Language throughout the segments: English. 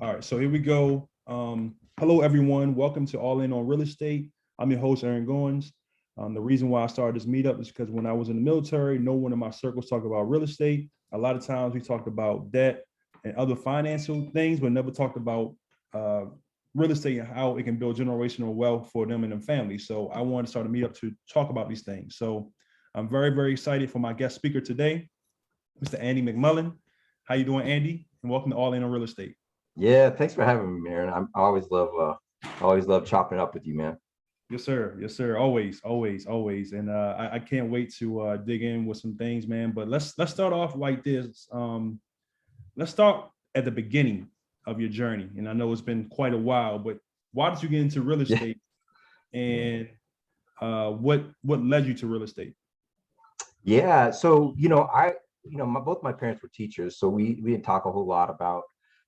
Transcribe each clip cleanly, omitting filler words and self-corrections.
All right, so here we go. Hello, everyone. Welcome to All In on Real Estate. I'm your host, Aaron Goins. The reason why I started this meetup is because when I was in the military, no one in my circles talked about real estate. A lot of times we talked about debt and other financial things, but never talked about real estate and how it can build generational wealth for them and their families. So I wanted to start a meetup to talk about these things. So I'm very, very excited for my guest speaker today, Mr. Andy McMullen. How you doing, Andy? And welcome to All In on Real Estate. Yeah, thanks for having me, Aaron. I always love chopping up with you, man. Yes, sir. Yes, sir. Always. And I can't wait to dig in with some things, man. But let's start off like this. Let's start at the beginning of your journey. And I know it's been quite a while, but why did you get into real estate? And what led you to real estate? Yeah, so both my parents were teachers, so we didn't talk a whole lot about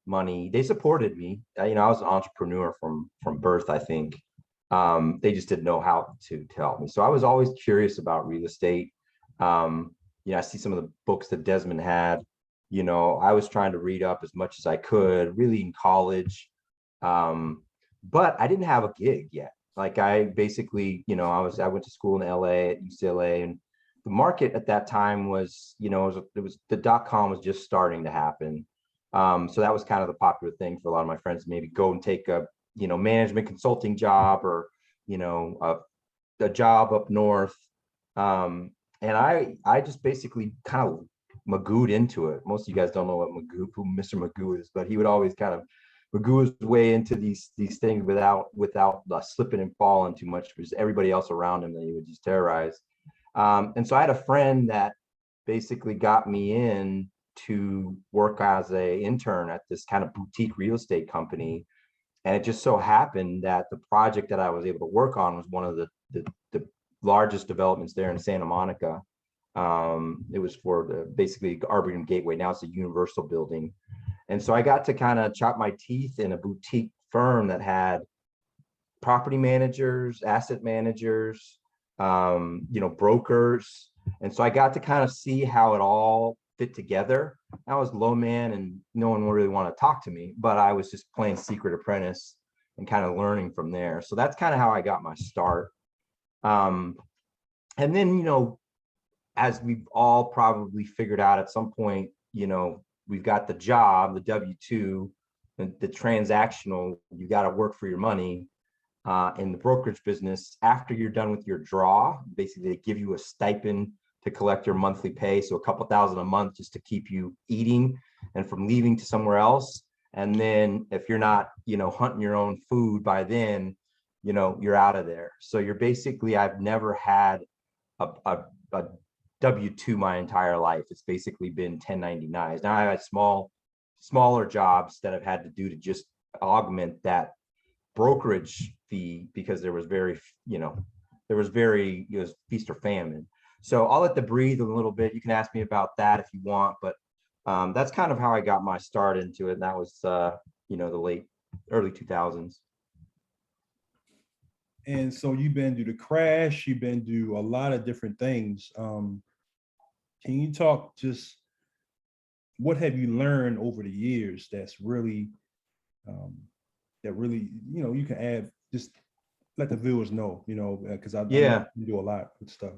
money. They supported me. I was an entrepreneur from birth, I think. They just didn't know how to help me. So I was always curious about real estate. I see some of the books that Desmond had. I was trying to read up as much as I could, really in college. But I didn't have a gig yet. Like I basically, I went to school in LA at UCLA, and the market at that time was, it was the .com was just starting to happen. So that was kind of the popular thing for a lot of my friends, maybe go and take a, management consulting job or, a job up north. And I just basically kind of magooed into it. Most of you guys don't know who Mr. Magoo is, but he would always kind of magoo his way into these things without slipping and falling too much, because everybody else around him that he would just terrorize. And so I had a friend that basically got me in to work as an intern at this kind of boutique real estate company. And it just so happened that the project that I was able to work on was one of the largest developments there in Santa Monica. It was for basically Arboretum Gateway. Now it's a Universal building. And so I got to kind of chop my teeth in a boutique firm that had property managers, asset managers, brokers. And so I got to kind of see how it all fit together. I was low man and no one really wanted to talk to me, but I was just playing Secret Apprentice and kind of learning from there. So that's kind of how I got my start. And then, as we've all probably figured out at some point, we've got the job, the W-2, the transactional, you got to work for your money. In the brokerage business, after you're done with your draw, basically they give you a stipend to collect your monthly pay. So a couple thousand a month just to keep you eating and from leaving to somewhere else. And then if you're not, hunting your own food by then, you're out of there. So you're basically, I've never had a W-2 my entire life. It's basically been 1099s. Now I have smaller jobs that I've had to do to just augment that brokerage fee, because there was feast or famine. So I'll let the breathe a little bit. You can ask me about that if you want, but that's kind of how I got my start into it. And that was, the early 2000s. And so you've been through the crash, you've been through a lot of different things. Can you talk just what have you learned over the years that's really, you can add, just let the viewers know, because I know you do a lot of stuff.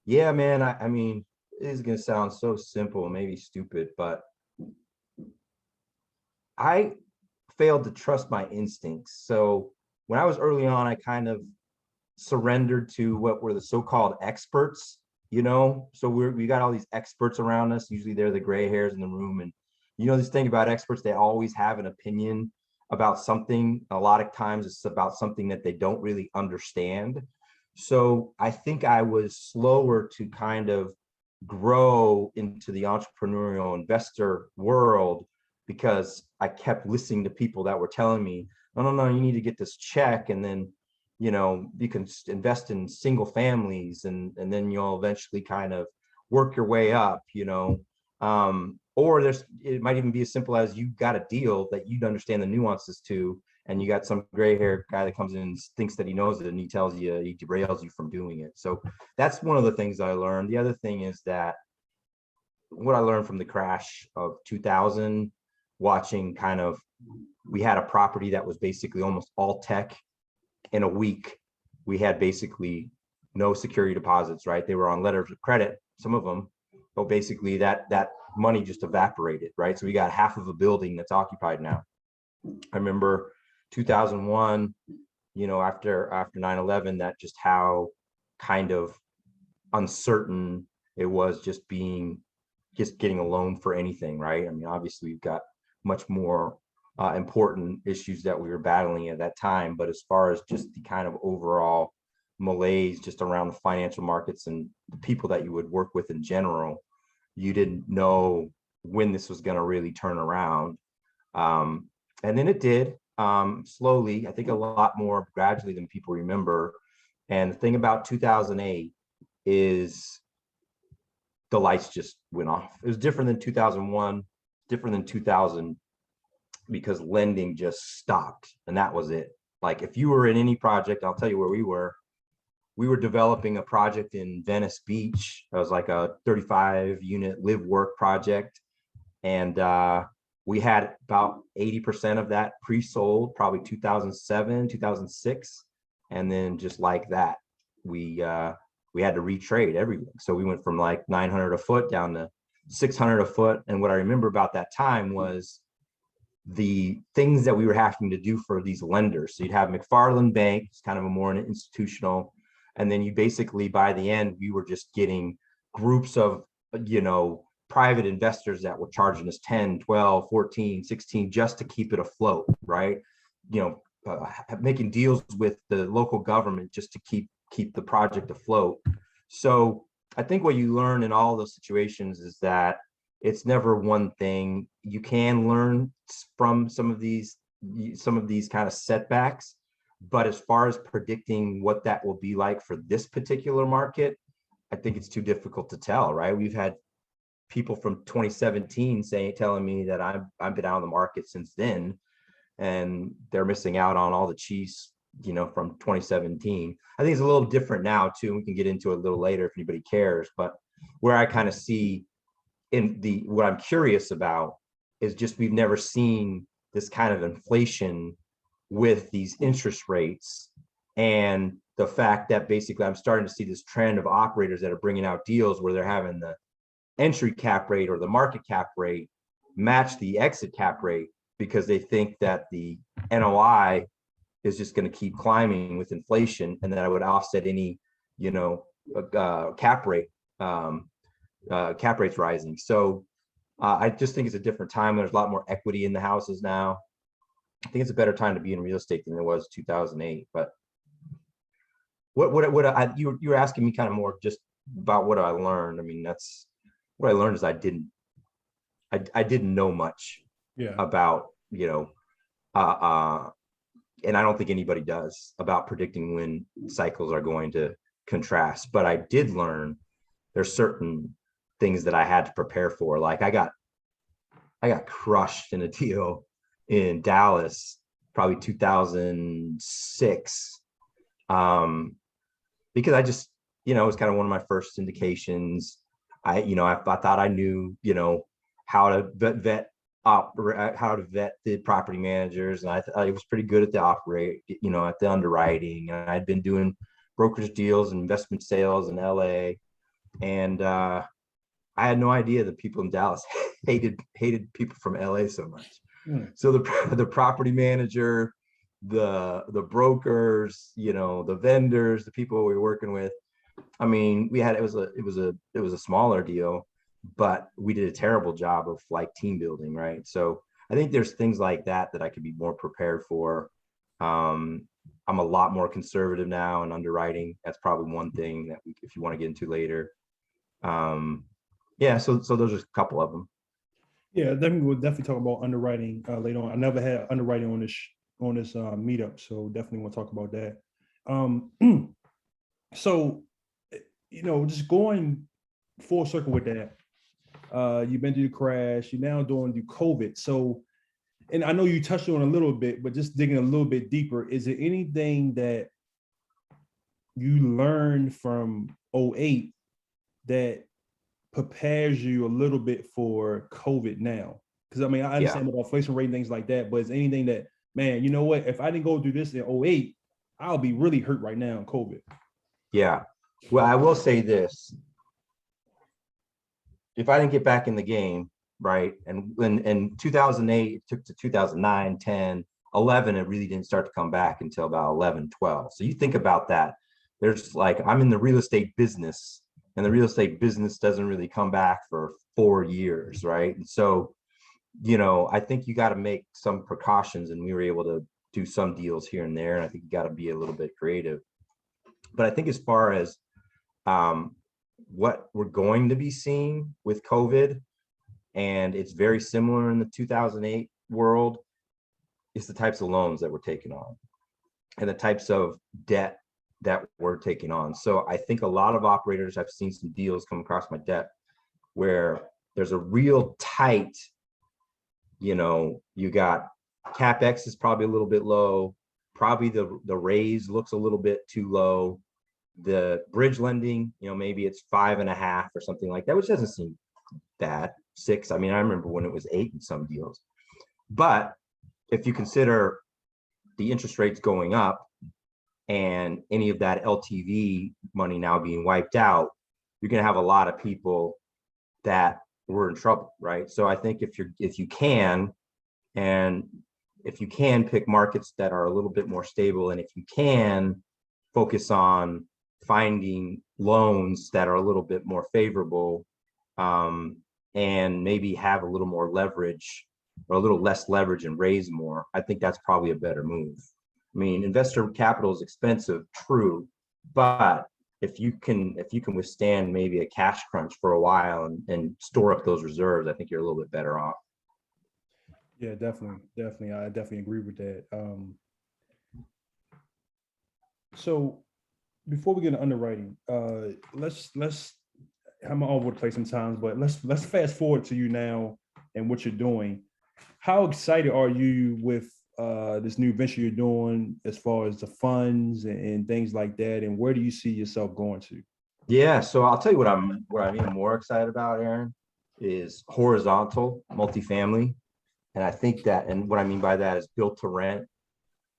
Yeah, man. I mean, it is going to sound so simple, maybe stupid, but I failed to trust my instincts. So when I was early on, I kind of surrendered to what were the so-called experts, So we got all these experts around us. Usually they're the gray hairs in the room. And, this thing about experts, they always have an opinion about something. A lot of times it's about something that they don't really understand. So I think I was slower to kind of grow into the entrepreneurial investor world, because I kept listening to people that were telling me, no, you need to get this check, and then, you can invest in single families, and then you'll eventually kind of work your way up, or it might even be as simple as you got a deal that you'd understand the nuances to, and you got some gray hair guy that comes in and thinks that he knows it, and he derails you from doing it. So that's one of the things I learned. The other thing is that what I learned from the crash of 2000 watching we had a property that was basically almost all tech. In a week, we had basically no security deposits, right? They were on letters of credit, some of them, but basically that money just evaporated, right? So we got half of a building that's occupied now. I remember 2001, after 9/11, that just how kind of uncertain it was just getting a loan for anything, right? I mean, obviously we've got much more important issues that we were battling at that time, but as far as just the kind of overall malaise just around the financial markets and the people that you would work with in general, you didn't know when this was going to really turn around. And then it did, slowly, I think a lot more gradually than people remember. And the thing about 2008 is the lights just went off. It was different than 2001, different than 2000, because lending just stopped, and that was it. Like, if you were in any project, I'll tell you where we were. We were developing a project in Venice Beach. It was like a 35 unit live work project. And we had about 80% of that pre-sold, probably 2007, 2006. And then just like that, we had to retrade everything. So we went from like 900 a foot down to 600 a foot. And what I remember about that time was the things that we were having to do for these lenders. So you'd have McFarland Bank, it's kind of a more institutional. And then you basically, by the end, we were just getting groups of, private investors that were charging us 10, 12, 14, 16, just to keep it afloat, right? Making deals with the local government just to keep the project afloat. So I think what you learn in all those situations is that it's never one thing. You can learn from some of these kind of setbacks, but as far as predicting what that will be like for this particular market, I think it's too difficult to tell, right? We've had people from 2017 telling me that I've been out of the market since then, and they're missing out on all the cheese, from 2017. I think it's a little different now too. We can get into it a little later if anybody cares, but where I kind of see what I'm curious about is just, we've never seen this kind of inflation with these interest rates, and the fact that basically I'm starting to see this trend of operators that are bringing out deals where they're having the entry cap rate or the market cap rate match the exit cap rate, because they think that the NOI is just going to keep climbing with inflation, and that I would offset any, cap rates rising. So I just think it's a different time. There's a lot more equity in the houses now. I think it's a better time to be in real estate than it was 2008. But you were asking me kind of more just about what I learned. I mean, that's what I learned is I didn't know much about, and I don't think anybody does, about predicting when cycles are going to contrast. But I did learn there's certain things that I had to prepare for. Like I got crushed in a deal in Dallas, probably 2006, because I just, it was kind of one of my first syndications. I thought I knew, how to vet the property managers, and I was pretty good at the at the underwriting. And I'd been doing brokerage deals and investment sales in LA, and I had no idea that people in Dallas hated people from LA so much. So the property manager, the brokers, the vendors, the people we were working with, I mean, it was a smaller deal, but we did a terrible job of like team building, right? So I think there's things like that I could be more prepared for. I'm a lot more conservative now in underwriting. That's probably one thing that if you want to get into later. So those are a couple of them. Yeah, then we'll definitely talk about underwriting later on. I never had underwriting on this meetup, so definitely want to talk about that. So, just going full circle with that, you've been through the crash, you're now doing the COVID. So, and I know you touched on a little bit, but just digging a little bit deeper, is there anything that you learned from 2008 that prepares you a little bit for COVID now? Because I mean, I understand about inflation rate and things like that, but it's anything that, man, you know what? If I didn't go through this in '08, I'll be really hurt right now in COVID. Yeah. Well, I will say this. If I didn't get back in the game, right, and when in 2008, it took to 2009, 10, 11, it really didn't start to come back until about 11, 12. So you think about that. There's like, I'm in the real estate business, and the real estate business doesn't really come back for 4 years, right? And so, I think you got to make some precautions, and we were able to do some deals here and there. And I think you got to be a little bit creative. But I think as far as what we're going to be seeing with COVID, and it's very similar in the 2008 world, is the types of loans that we're taking on and the types of debt that we're taking on. So I think a lot of operators, I've seen some deals come across my desk where there's a real tight, you got CapEx is probably a little bit low, probably the raise looks a little bit too low. The bridge lending, maybe it's 5.5 or something like that, which doesn't seem bad. 6. I mean, I remember when it was 8 in some deals. But if you consider the interest rates going up and any of that LTV money now being wiped out, you're going to have a lot of people that were in trouble, right? So I think if you can pick markets that are a little bit more stable, and if you can focus on finding loans that are a little bit more favorable, and maybe have a little more leverage or a little less leverage and raise more, I think that's probably a better move. I mean, investor capital is expensive, true, but if you can withstand maybe a cash crunch for a while and store up those reserves, I think you're a little bit better off. Yeah, definitely. I definitely agree with that. So before we get into underwriting, let's I'm all over the place sometimes, but let's fast forward to you now and what you're doing. How excited are you with this new venture you're doing as far as the funds and things like that? And where do you see yourself going to? Yeah, so I'll tell you what I'm even more excited about, Aaron, is horizontal multifamily. And I think that, and what I mean by that is built to rent.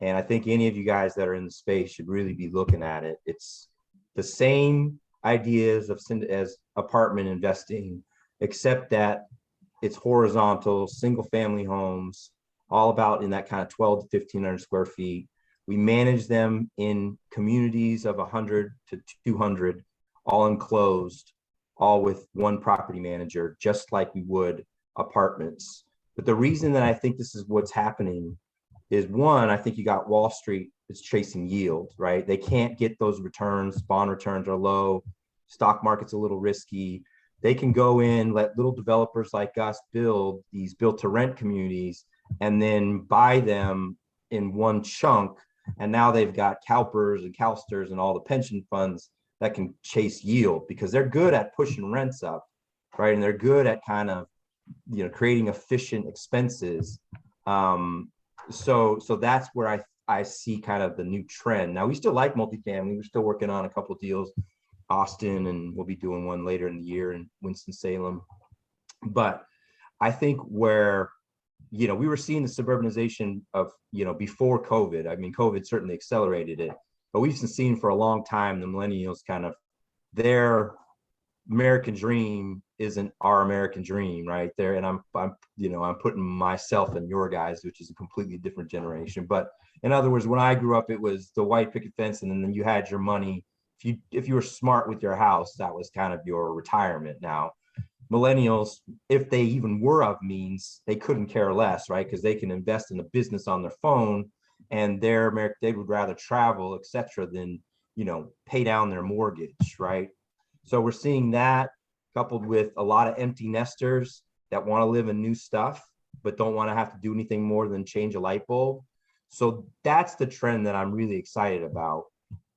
And I think any of you guys that are in the space should really be looking at it. It's the same ideas as apartment investing, except that it's horizontal, single family homes, all about in that kind of 12 to 1,500 square feet. We manage them in communities of 100 to 200, all enclosed, all with one property manager, just like we would apartments. But the reason that I think this is what's happening is, one, I think you got Wall Street is chasing yield, right? They can't get those returns. Bond returns are low. Stock market's a little risky. They can go in, let little developers like us build these built to rent communities and then buy them in one chunk. And now they've got CalPERS and CalSTRS and all the pension funds that can chase yield because they're good at pushing rents up, right? And they're good at kind of, creating efficient expenses. So that's where I see kind of the new trend. Now, we still like multifamily. We're still working on a couple of deals, Austin, and we'll be doing one later in the year in Winston-Salem. But I think where, we were seeing the suburbanization of, before COVID. I mean, COVID certainly accelerated it, but we've been seeing for a long time the millennials kind of, their American dream isn't our American dream, right there. And I'm putting myself and your guys, which is a completely different generation. But in other words, when I grew up, it was the white picket fence, and then you had your money. If you were smart with your house, that was kind of your retirement. Now, millennials, if they even were of means, they couldn't care less, right? Because they can invest in a business on their phone, and they would rather travel, etc., than pay down their mortgage, right? So we're seeing that coupled with a lot of empty nesters that want to live in new stuff, but don't want to have to do anything more than change a light bulb. So that's the trend that I'm really excited about.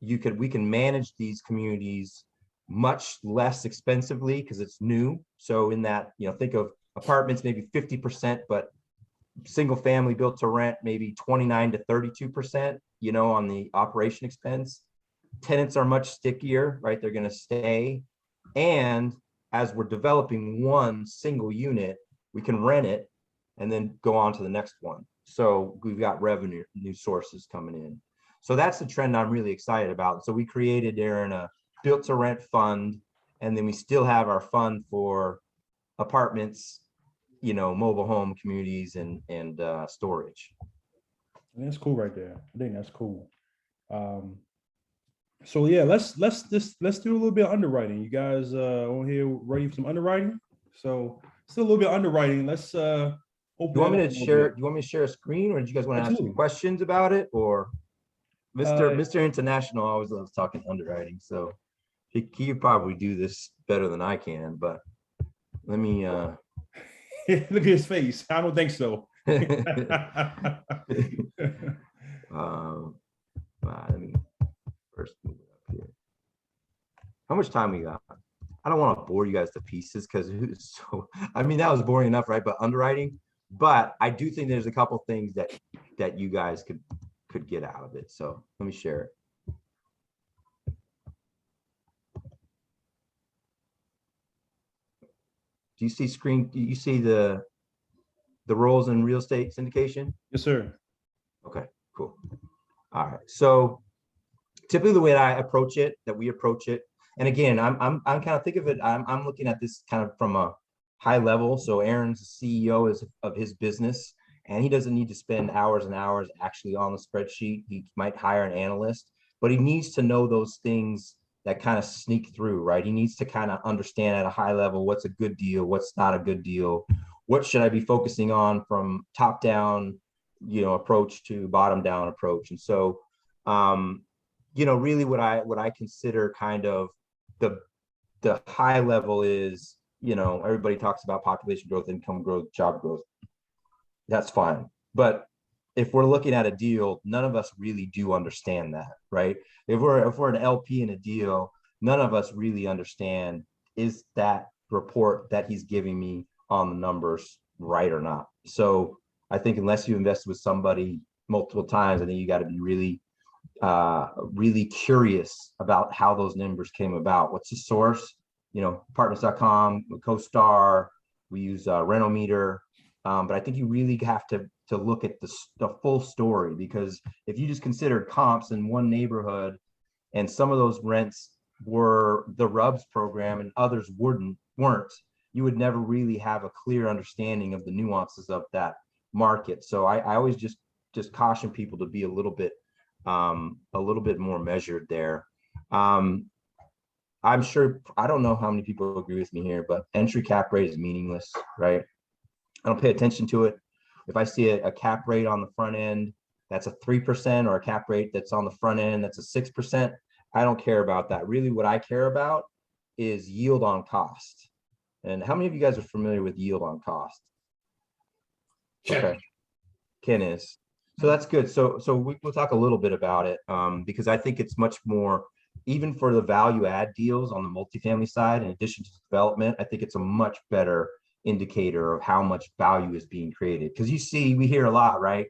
We can manage these communities much less expensively because it's new. So in that, think of apartments, maybe 50%, but single family built to rent, maybe 29 to 32%, on the operation expense. Tenants are much stickier, right? They're going to stay. And as we're developing one single unit, we can rent it and then go on to the next one. So we've got revenue, new sources coming in. So that's the trend I'm really excited about. So we created, Aaron, a built to rent fund, and then we still have our fund for apartments, mobile home communities and storage. That's cool right there. I think that's cool. So yeah, let's do a little bit of underwriting. You guys on here ready for some underwriting? So still a little bit of underwriting. Let's open. You want me to share? Do you want me to share a screen, or do you guys want to ask me questions about it? Or Mr. International always loves talking underwriting, so he could probably do this better than I can. But let me look at his face. I don't think so. Let me first move it up here. How much time we got? I don't want to bore you guys to pieces because that was boring enough, right? But underwriting, but I do think there's a couple things that you guys could get out of it. So let me share it. Do you see screen? Do you see the roles in real estate syndication? Yes, sir. Okay, cool. All right. So typically the way that we approach it, and again, I'm kind of think of it, I'm looking at this kind of from a high level. So Aaron's the CEO of his business, and he doesn't need to spend hours and hours actually on the spreadsheet. He might hire an analyst, but he needs to know those things that kind of sneak through, right? He needs to kind of understand at a high level what's a good deal, what's not a good deal, what should I be focusing on from top down, approach to bottom down approach. And so, really what I consider kind of the high level is, everybody talks about population growth, income growth, job growth. That's fine. But if we're looking at a deal, none of us really do understand that, right? If we're an LP in a deal, none of us really understand, is that report that he's giving me on the numbers right or not? So I think unless you invest with somebody multiple times, I think you got to be really curious about how those numbers came about. What's the source? Apartments.com, CoStar, we use Renometer. But I think you really have to look at the full story, because if you just considered comps in one neighborhood and some of those rents were the RUBS program and others weren't, you would never really have a clear understanding of the nuances of that market. So I always just caution people to be a little bit more measured there. I'm sure, I don't know how many people agree with me here, but entry cap rate is meaningless, right? I don't pay attention to it. If I see a cap rate on the front end that's a 3%, or a cap rate that's on the front end that's a 6%, I don't care about that. Really, what I care about is yield on cost. And how many of you guys are familiar with yield on cost? Okay, Ken is. So that's good. So we'll talk a little bit about it, because I think it's much more, even for the value add deals on the multifamily side, in addition to development, I think it's a much better indicator of how much value is being created. Because we hear a lot, right?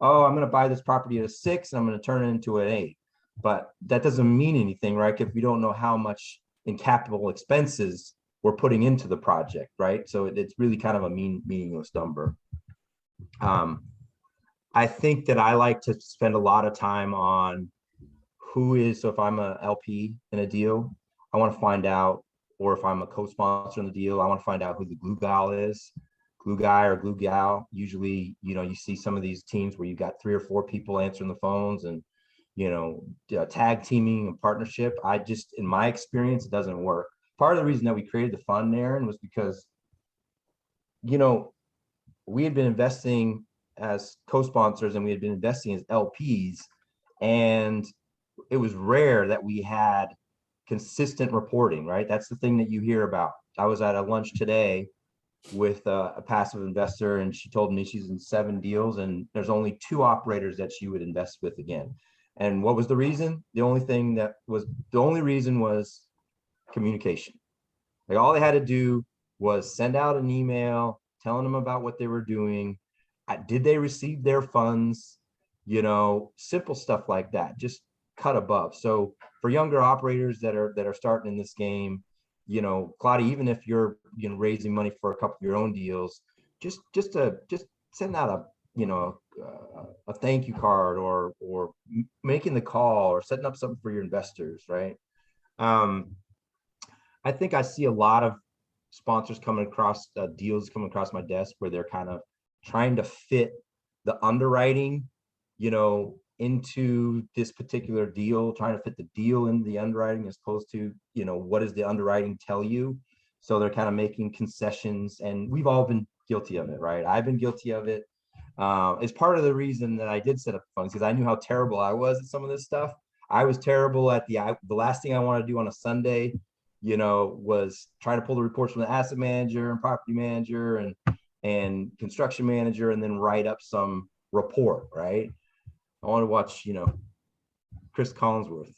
Oh, I'm going to buy this property at a 6 and I'm going to turn it into an 8. But that doesn't mean anything, right? If we don't know how much in capital expenses we're putting into the project, right? So it's really kind of a meaningless number. I think that I like to spend a lot of time on so if I'm a LP in a deal, I want to find out, or if I'm a co-sponsor in the deal, I want to find out who the glue guy or glue gal. Usually, you see some of these teams where you got 3 or 4 people answering the phones and, tag teaming and partnership. In my experience, it doesn't work. Part of the reason that we created the fund, Aaron, was because, we had been investing as co-sponsors and we had been investing as LPs, and it was rare that we had consistent reporting, right? That's the thing that you hear about. I was at a lunch today with a passive investor, and she told me she's in 7 deals and there's only 2 operators that she would invest with again. And what was the reason? The only reason was communication. Like, all they had to do was send out an email telling them about what they were doing. Did they receive their funds? Simple stuff like that, just cut above. So for younger operators that are starting in this game, Claudia, even if you're raising money for a couple of your own deals, just sending out a thank you card, or making the call, or setting up something for your investors, right? I think I see a lot of sponsors coming across, deals coming across my desk where they're kind of trying to fit the underwriting, into this particular deal, trying to fit the deal into the underwriting as opposed to, what does the underwriting tell you? So they're kind of making concessions, and we've all been guilty of it, right? I've been guilty of it. It's part of the reason that I did set up funds, because I knew how terrible I was at some of this stuff. I was terrible at the last thing I want to do on a Sunday, was trying to pull the reports from the asset manager and property manager and construction manager, and then write up some report, right? I want to watch, Chris Collinsworth.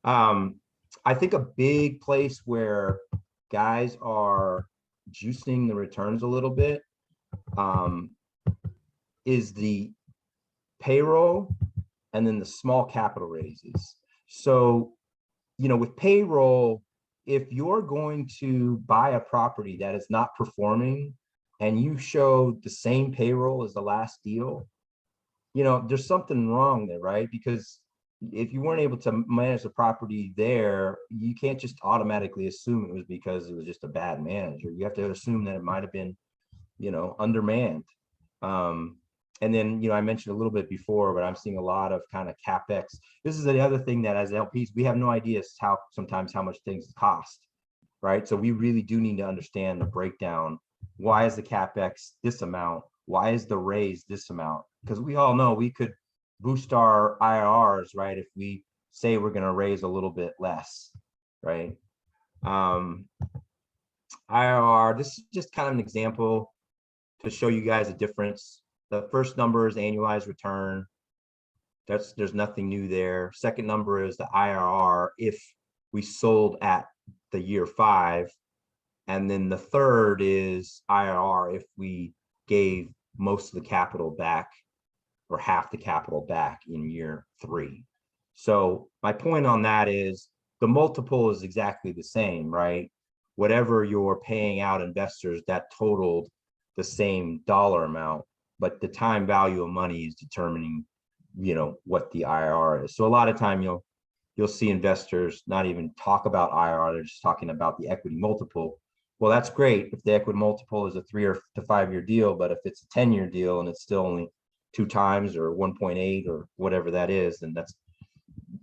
I think a big place where guys are juicing the returns a little bit is the payroll and then the small capital raises. So, with payroll, if you're going to buy a property that is not performing and you show the same payroll as the last deal, there's something wrong there, right? Because if you weren't able to manage the property there, you can't just automatically assume it was because it was just a bad manager. You have to assume that it might have been, undermanned. And then, I mentioned a little bit before, but I'm seeing a lot of kind of CapEx. This is the other thing that as LPs, we have no idea sometimes how much things cost, right? So we really do need to understand the breakdown. Why is the CapEx this amount? Why is the raise this amount? Because we all know we could boost our IRRs, right, if we say we're going to raise a little bit less, right? IRR, this is just kind of an example to show you guys a difference. The first number is annualized return. There's nothing new there. Second number is the IRR if we sold at the year 5. And then the third is IRR if we gave most of the capital back, or half the capital back, in year 3. So my point on that is the multiple is exactly the same, right? Whatever you're paying out investors, that totaled the same dollar amount, but the time value of money is determining, what the IRR is. So a lot of time you'll see investors not even talk about IRR, they're just talking about the equity multiple. Well, that's great if the equity multiple is a 3 to 5 year deal, but if it's a 10-year deal and it's still only 2 times or 1.8 or whatever that is, then that's,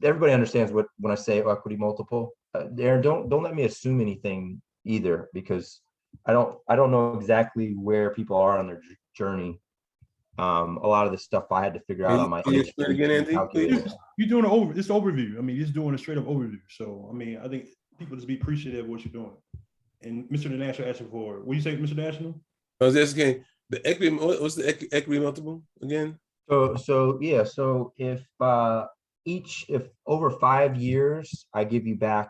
everybody understands when I say equity multiple. Aaron, don't let me assume anything either, because I don't know exactly where people are on their journey. A lot of the stuff I had to figure out on my own. Again, Andy, You're doing this overview. I mean, you're just doing a straight up overview. So, I mean, I think people just be appreciative of what you're doing. And Mr. National asking for, what do you say, Mr. National? I was asking the equity. What's the equity multiple again? So if if over 5 years, I give you back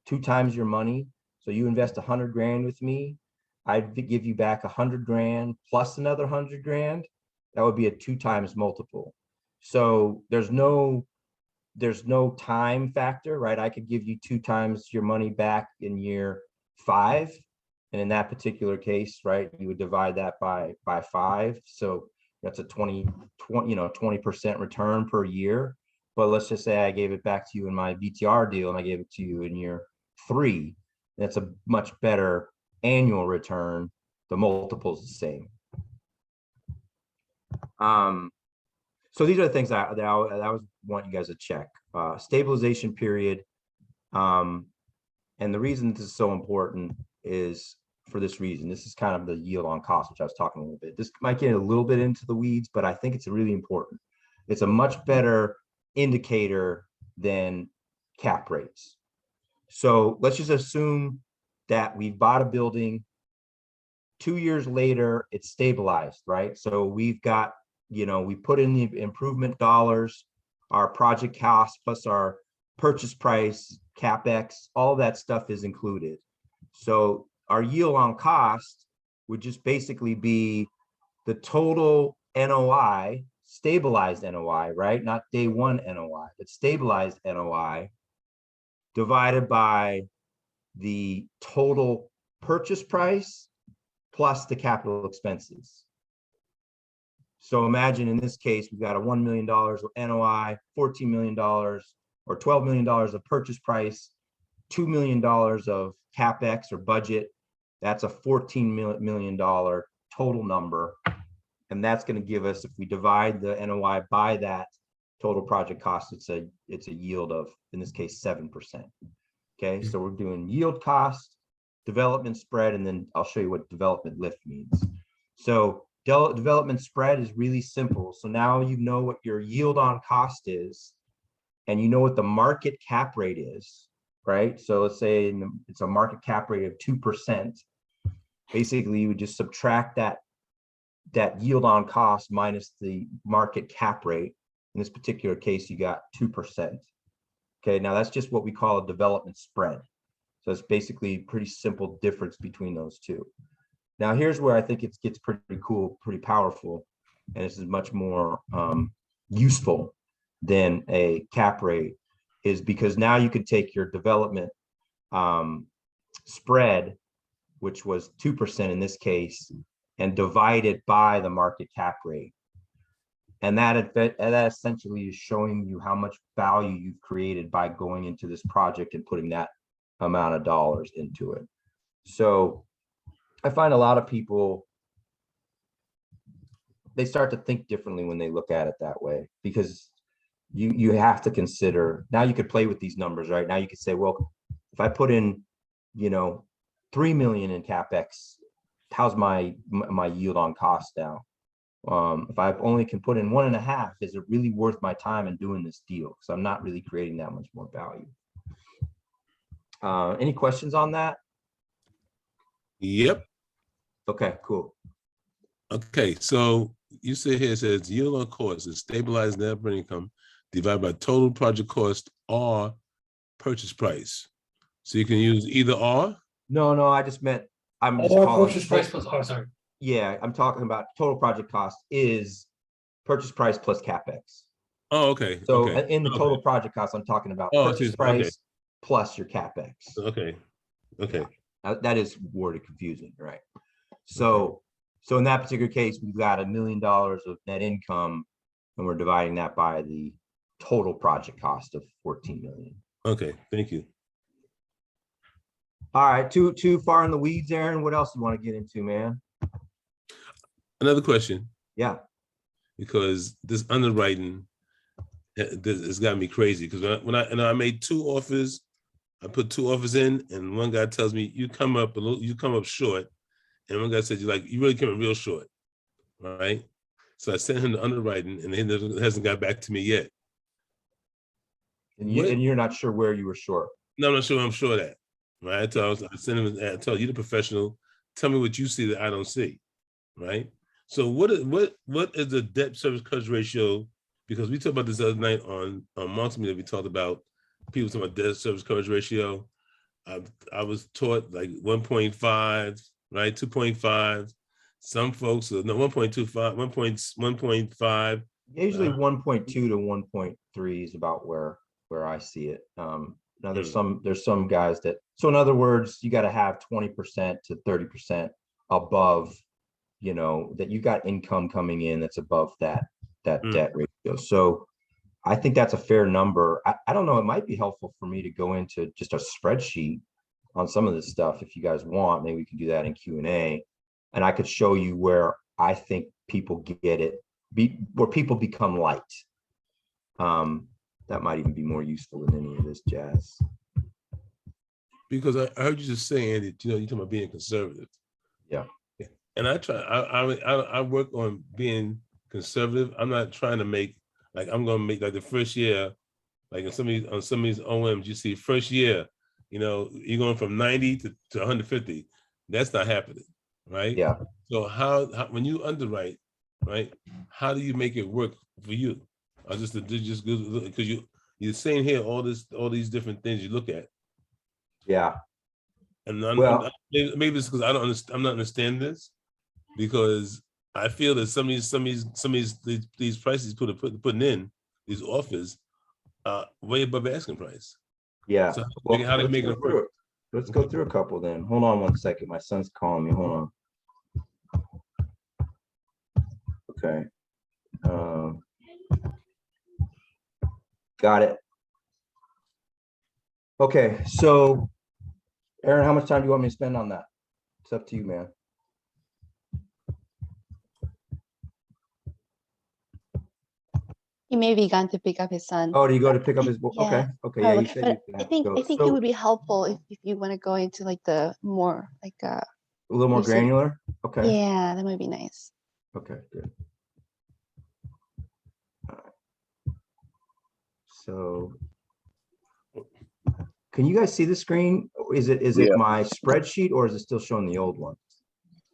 2 times your money. So you invest 100 grand with me, I'd give you back 100 grand plus another 100 grand. That would be a 2 times multiple. So there's no time factor, right? I could give you 2 times your money back in year 5. And in that particular case, right, you would divide that by 5. So that's a 20% return per year. But let's just say I gave it back to you in my VTR deal and I gave it to you in year 3. That's a much better annual return. The multiple is the same. So these are the things that I was want you guys to check. Stabilization period. And the reason this is so important is for this reason. This is kind of the yield on cost, which I was talking a little bit. This might get a little bit into the weeds, but I think it's really important. It's a much better indicator than cap rates. So let's just assume that we bought a building. 2 years later, it's stabilized, right? So we've got, we put in the improvement dollars, our project costs plus our purchase price, CapEx, all that stuff is included. So our yield on cost would just basically be the total NOI, stabilized NOI, right? Not day 1 NOI, but stabilized NOI divided by the total purchase price plus the capital expenses. So imagine in this case, we've got a $1 million NOI, $14 million or $12 million of purchase price, $2 million of CapEx or budget. That's a $14 million total number. And that's going to give us, if we divide the NOI by that total project cost, it's a yield of, in this case, 7%. Okay, so we're doing yield cost, development spread, and then I'll show you what development lift means. So development spread is really simple. So now you know what your yield on cost is, and you know what the market cap rate is, right? So let's say it's a market cap rate of 2%. Basically, you would just subtract that yield on cost minus the market cap rate. In this particular case, you got 2%. Okay, now that's just what we call a development spread. So it's basically a pretty simple difference between those two. Now, here's where I think it gets pretty cool, pretty powerful, and this is much more useful than a cap rate, is because now you can take your development spread, which was 2% in this case, and divide it by the market cap rate. And that essentially is showing you how much value you've created by going into this project and putting that amount of dollars into it. So I find a lot of people, they start to think differently when they look at it that way, because you have to consider, now you could play with these numbers, right? Now you could say, well, if I put in, you know, 3 million in CapEx, how's my yield on cost now? If I only can put in 1.5, is it really worth my time in doing this deal? Because I'm not really creating that much more value. Any questions on that? Yep. Okay, cool. Okay, so you say here, it says yield on cost is stabilized net operating income divided by total project cost or purchase price. So you can use either or? No, I just meant, I'm just Or calling purchase price plus, oh, sorry. Yeah, I'm talking about total project cost is purchase price plus CapEx. Oh, okay. So okay. in the total project cost, I'm talking about purchase price plus your CapEx. Okay. Okay. That is worded confusing, right? So in that particular case, we've got $1 million of net income, and we're dividing that by the total project cost of 14 million. Okay, thank you. All right, too far in the weeds, Aaron. What else you want to get into, man? Another question. Yeah. Because this underwriting has got me crazy. Because when I made 2 offers, I put 2 offers in, and one guy tells me you come up short, and one guy said you really came up real short, right? So I sent him the underwriting, and he hasn't got back to me yet. And you're not sure where you were short. No, I'm not sure. I'm sure that, right? I sent him. I told you the professional. Tell me what you see that I don't see, right? So what is the debt service coverage ratio? Because we talked about this the other night on Multifamily. We talked about people talking about debt service coverage ratio. I was taught like 1.5, right? 2.5. Some folks, no, 1.25, 1.5. Usually 1.2 to 1.3 is about where I see it. Now there's some guys that, so in other words, you got to have 20% to 30% above, you know, that you got income coming in that's above that debt ratio. So I think that's a fair number. I don't know, it might be helpful for me to go into just a spreadsheet on some of this stuff if you guys want. Maybe we can do that in Q&A, and I could show you where I think people get it, where people become light. That might even be more useful than any of this jazz. Because I heard you just say, Andy, you know, you're talking about being conservative. Yeah. And I work on being conservative. I'm not trying to make, like, I'm going to make like the first year, like on some of these OMs, you see first year, you know, you're going from 90 to 150. That's not happening, right? Yeah. So how when you underwrite, right, how do you make it work for you? I just because you're saying here all these different things you look at. Yeah. And maybe it's because I'm not understanding this, because I feel that some of these prices putting in these offers way above asking price. Yeah. So Well, how do you make it work? Let's go through a couple then. Hold on one second. My son's calling me. Hold on. Okay. Got it. Okay, so Aaron, how much time do you want me to spend on that? It's up to you, man. He may be gone to pick up his son. Oh, do you go to pick up his book? Yeah, Okay, okay, yeah, you probably. said But you I had to think go. it So, would be helpful if you want to go into like the more like a little more you said- granular. Okay. yeah, that might be nice. Okay, good. All right. So, can you guys see the screen? Is it Yeah. my spreadsheet or is it still showing the old one?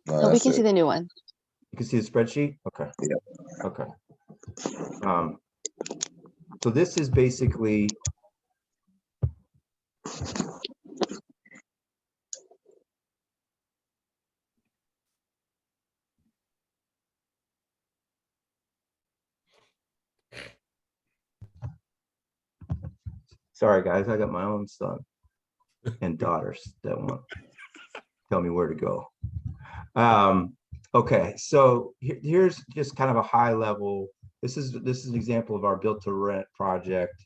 So we That's can see it. the new one. You can see the spreadsheet? Okay. Yeah. Okay. So this is basically sorry guys, I got my own son and daughters that want to tell me where to go. Okay, so here's just kind of a high level. This is an example of our built to rent project.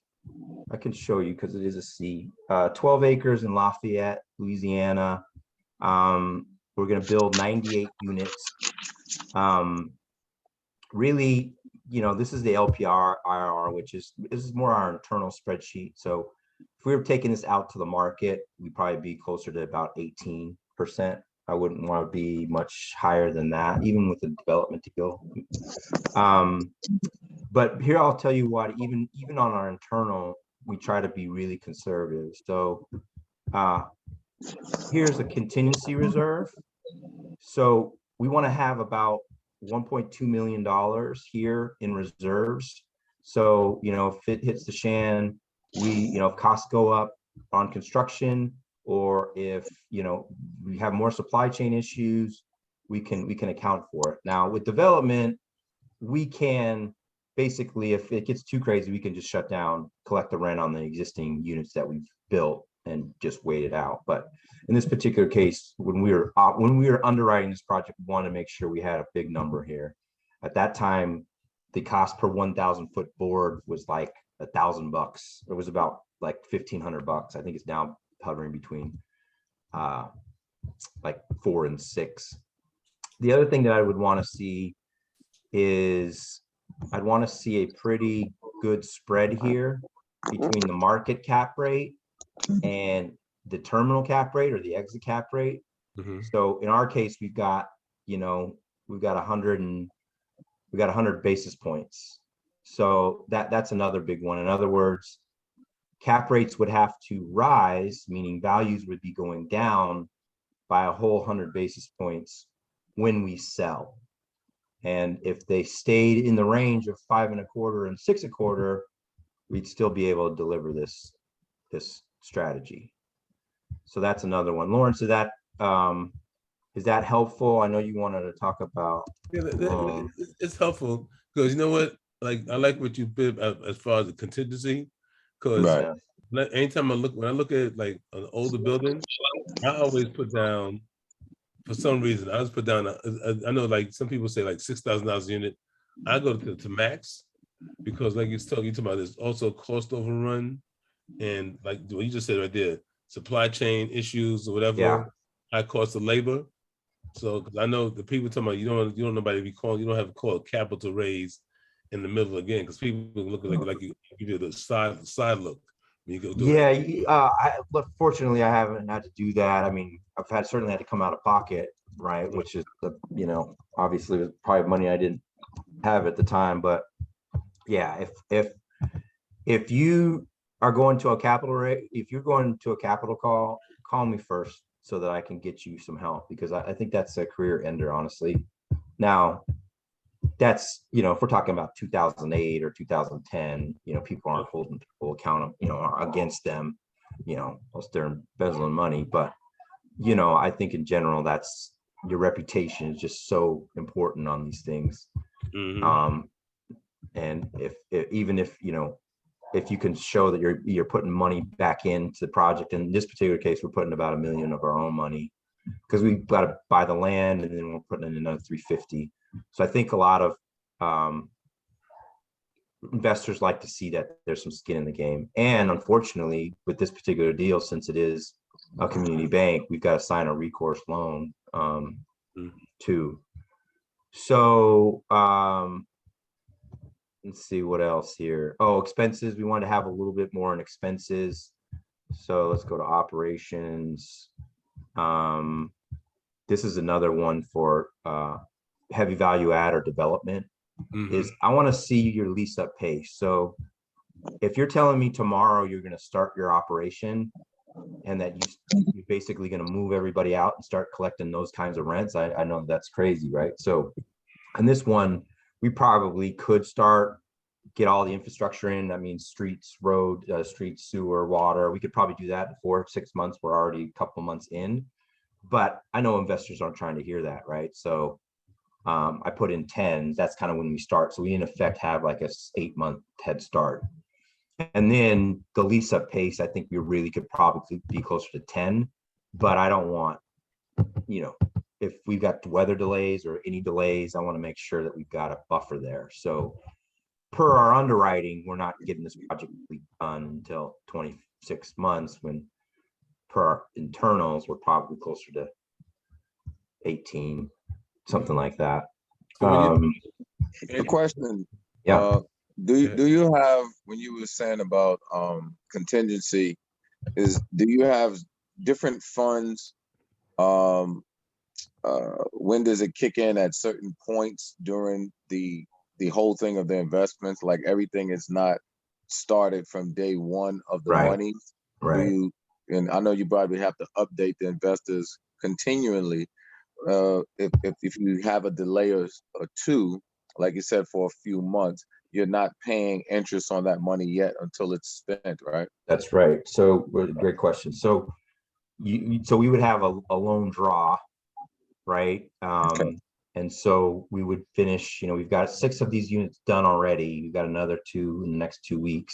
I can show you because it is a C. 12 acres in Lafayette, Louisiana. We're going to build 98 units. Really, you know, this is the LPR IRR, which is this is more our internal spreadsheet. So if we were taking this out to the market, we'd probably be closer to about 18%. I wouldn't want to be much higher than that, even with the development deal. But here I'll tell you what, even on our internal, we try to be really conservative. So here's a contingency reserve. So we want to have about $1.2 million here in reserves. So, you know, if it hits the shan, if costs go up on construction, or if, you know, we have more supply chain issues, we can account for it. Now with development, we can basically, if it gets too crazy, we can just shut down, collect the rent on the existing units that we've built and just wait it out. But in this particular case, when we were underwriting this project, we wanted to make sure we had a big number here. At that time, the cost per 1,000 foot board was like $1,000. It was about like $1,500. I think it's now hovering between like 4 and 6. The other thing that I would want to see is I'd want to see a pretty good spread here between the market cap rate and the terminal cap rate or the exit cap rate. Mhm. So in our case, we've got 100 basis points. So that's another big one. In other words, cap rates would have to rise, meaning values would be going down by a whole 100 basis points when we sell. And if they stayed in the range of 5.25 and 6.25, we'd still be able to deliver this strategy. So that's another one. Lawrence, is that helpful? I know you wanted to talk about. Yeah, it's helpful because you know what? Like I like what you did as far as the contingency, because Right. anytime when I look at like an older building, I always put down, for some reason, I always put down. I know like some people say like $6,000 a unit. I go to max because like you're talking about, there's also cost overrun and like what you just said right there, supply chain issues or whatever. Yeah. High cost of labor. So, because I know the people talking about you don't nobody be calling, you don't have to call a capital raise in the middle again, because people look like you give you the side look when you go do it. Look, fortunately, I haven't had to do that. I mean, I've certainly had to come out of pocket, right? Which is obviously was probably money I didn't have at the time. But yeah, if you are going to a capital rate, if you're going to a capital call me first, so that I can get you some help, because I think that's a career ender, honestly. Now, that's, if we're talking about 2008 or 2010, people aren't holding people accountable, against them, unless they're embezzling money. But, I think in general, that's your reputation is just so important on these things. Mhm. And if you can show that you're putting money back into the project, in this particular case, we're putting about $1 million of our own money, because we've got to buy the land and then we're putting in another 350. So I think a lot of investors like to see that there's some skin in the game. And unfortunately, with this particular deal, since it is a community bank, we've got to sign a recourse loan too. So let's see what else here. Oh, expenses. We want to have a little bit more in expenses. So let's go to operations. This is another one for heavy value add or development. Is I want to see your lease up pace. So if you're telling me tomorrow you're going to start your operation and that you're basically going to move everybody out and start collecting those kinds of rents, I know that's crazy, right? So on this one, we probably could get all the infrastructure in. That means streets, road, streets, sewer, water. We could probably do that in 4 or 6 months. We're already a couple months in, but I know investors aren't trying to hear that, right? So I put in 10. That's kind of when we start. So we in effect have like a 8-month head start. And then the lease up pace, I think we really could probably be closer to 10, but I don't want, if we've got weather delays or any delays, I want to make sure that we've got a buffer there. So per our underwriting, we're not getting this project done until 26 months, when per our internals, we're probably closer to 18, something like that. The question, yeah. Do you have, when you were saying about contingency, do you have different funds? When does it kick in at certain points during the whole thing of the investments? Like everything is not started from day one of the money. Right. And I know you probably have to update the investors continually. If you have a delay or two, like you said, for a few months, you're not paying interest on that money yet until it's spent, right? That's right. So great question. So we would have a loan draw, right? Okay. And so we would finish, we've got 6 of these units done already. We've got another 2 in the next 2 weeks.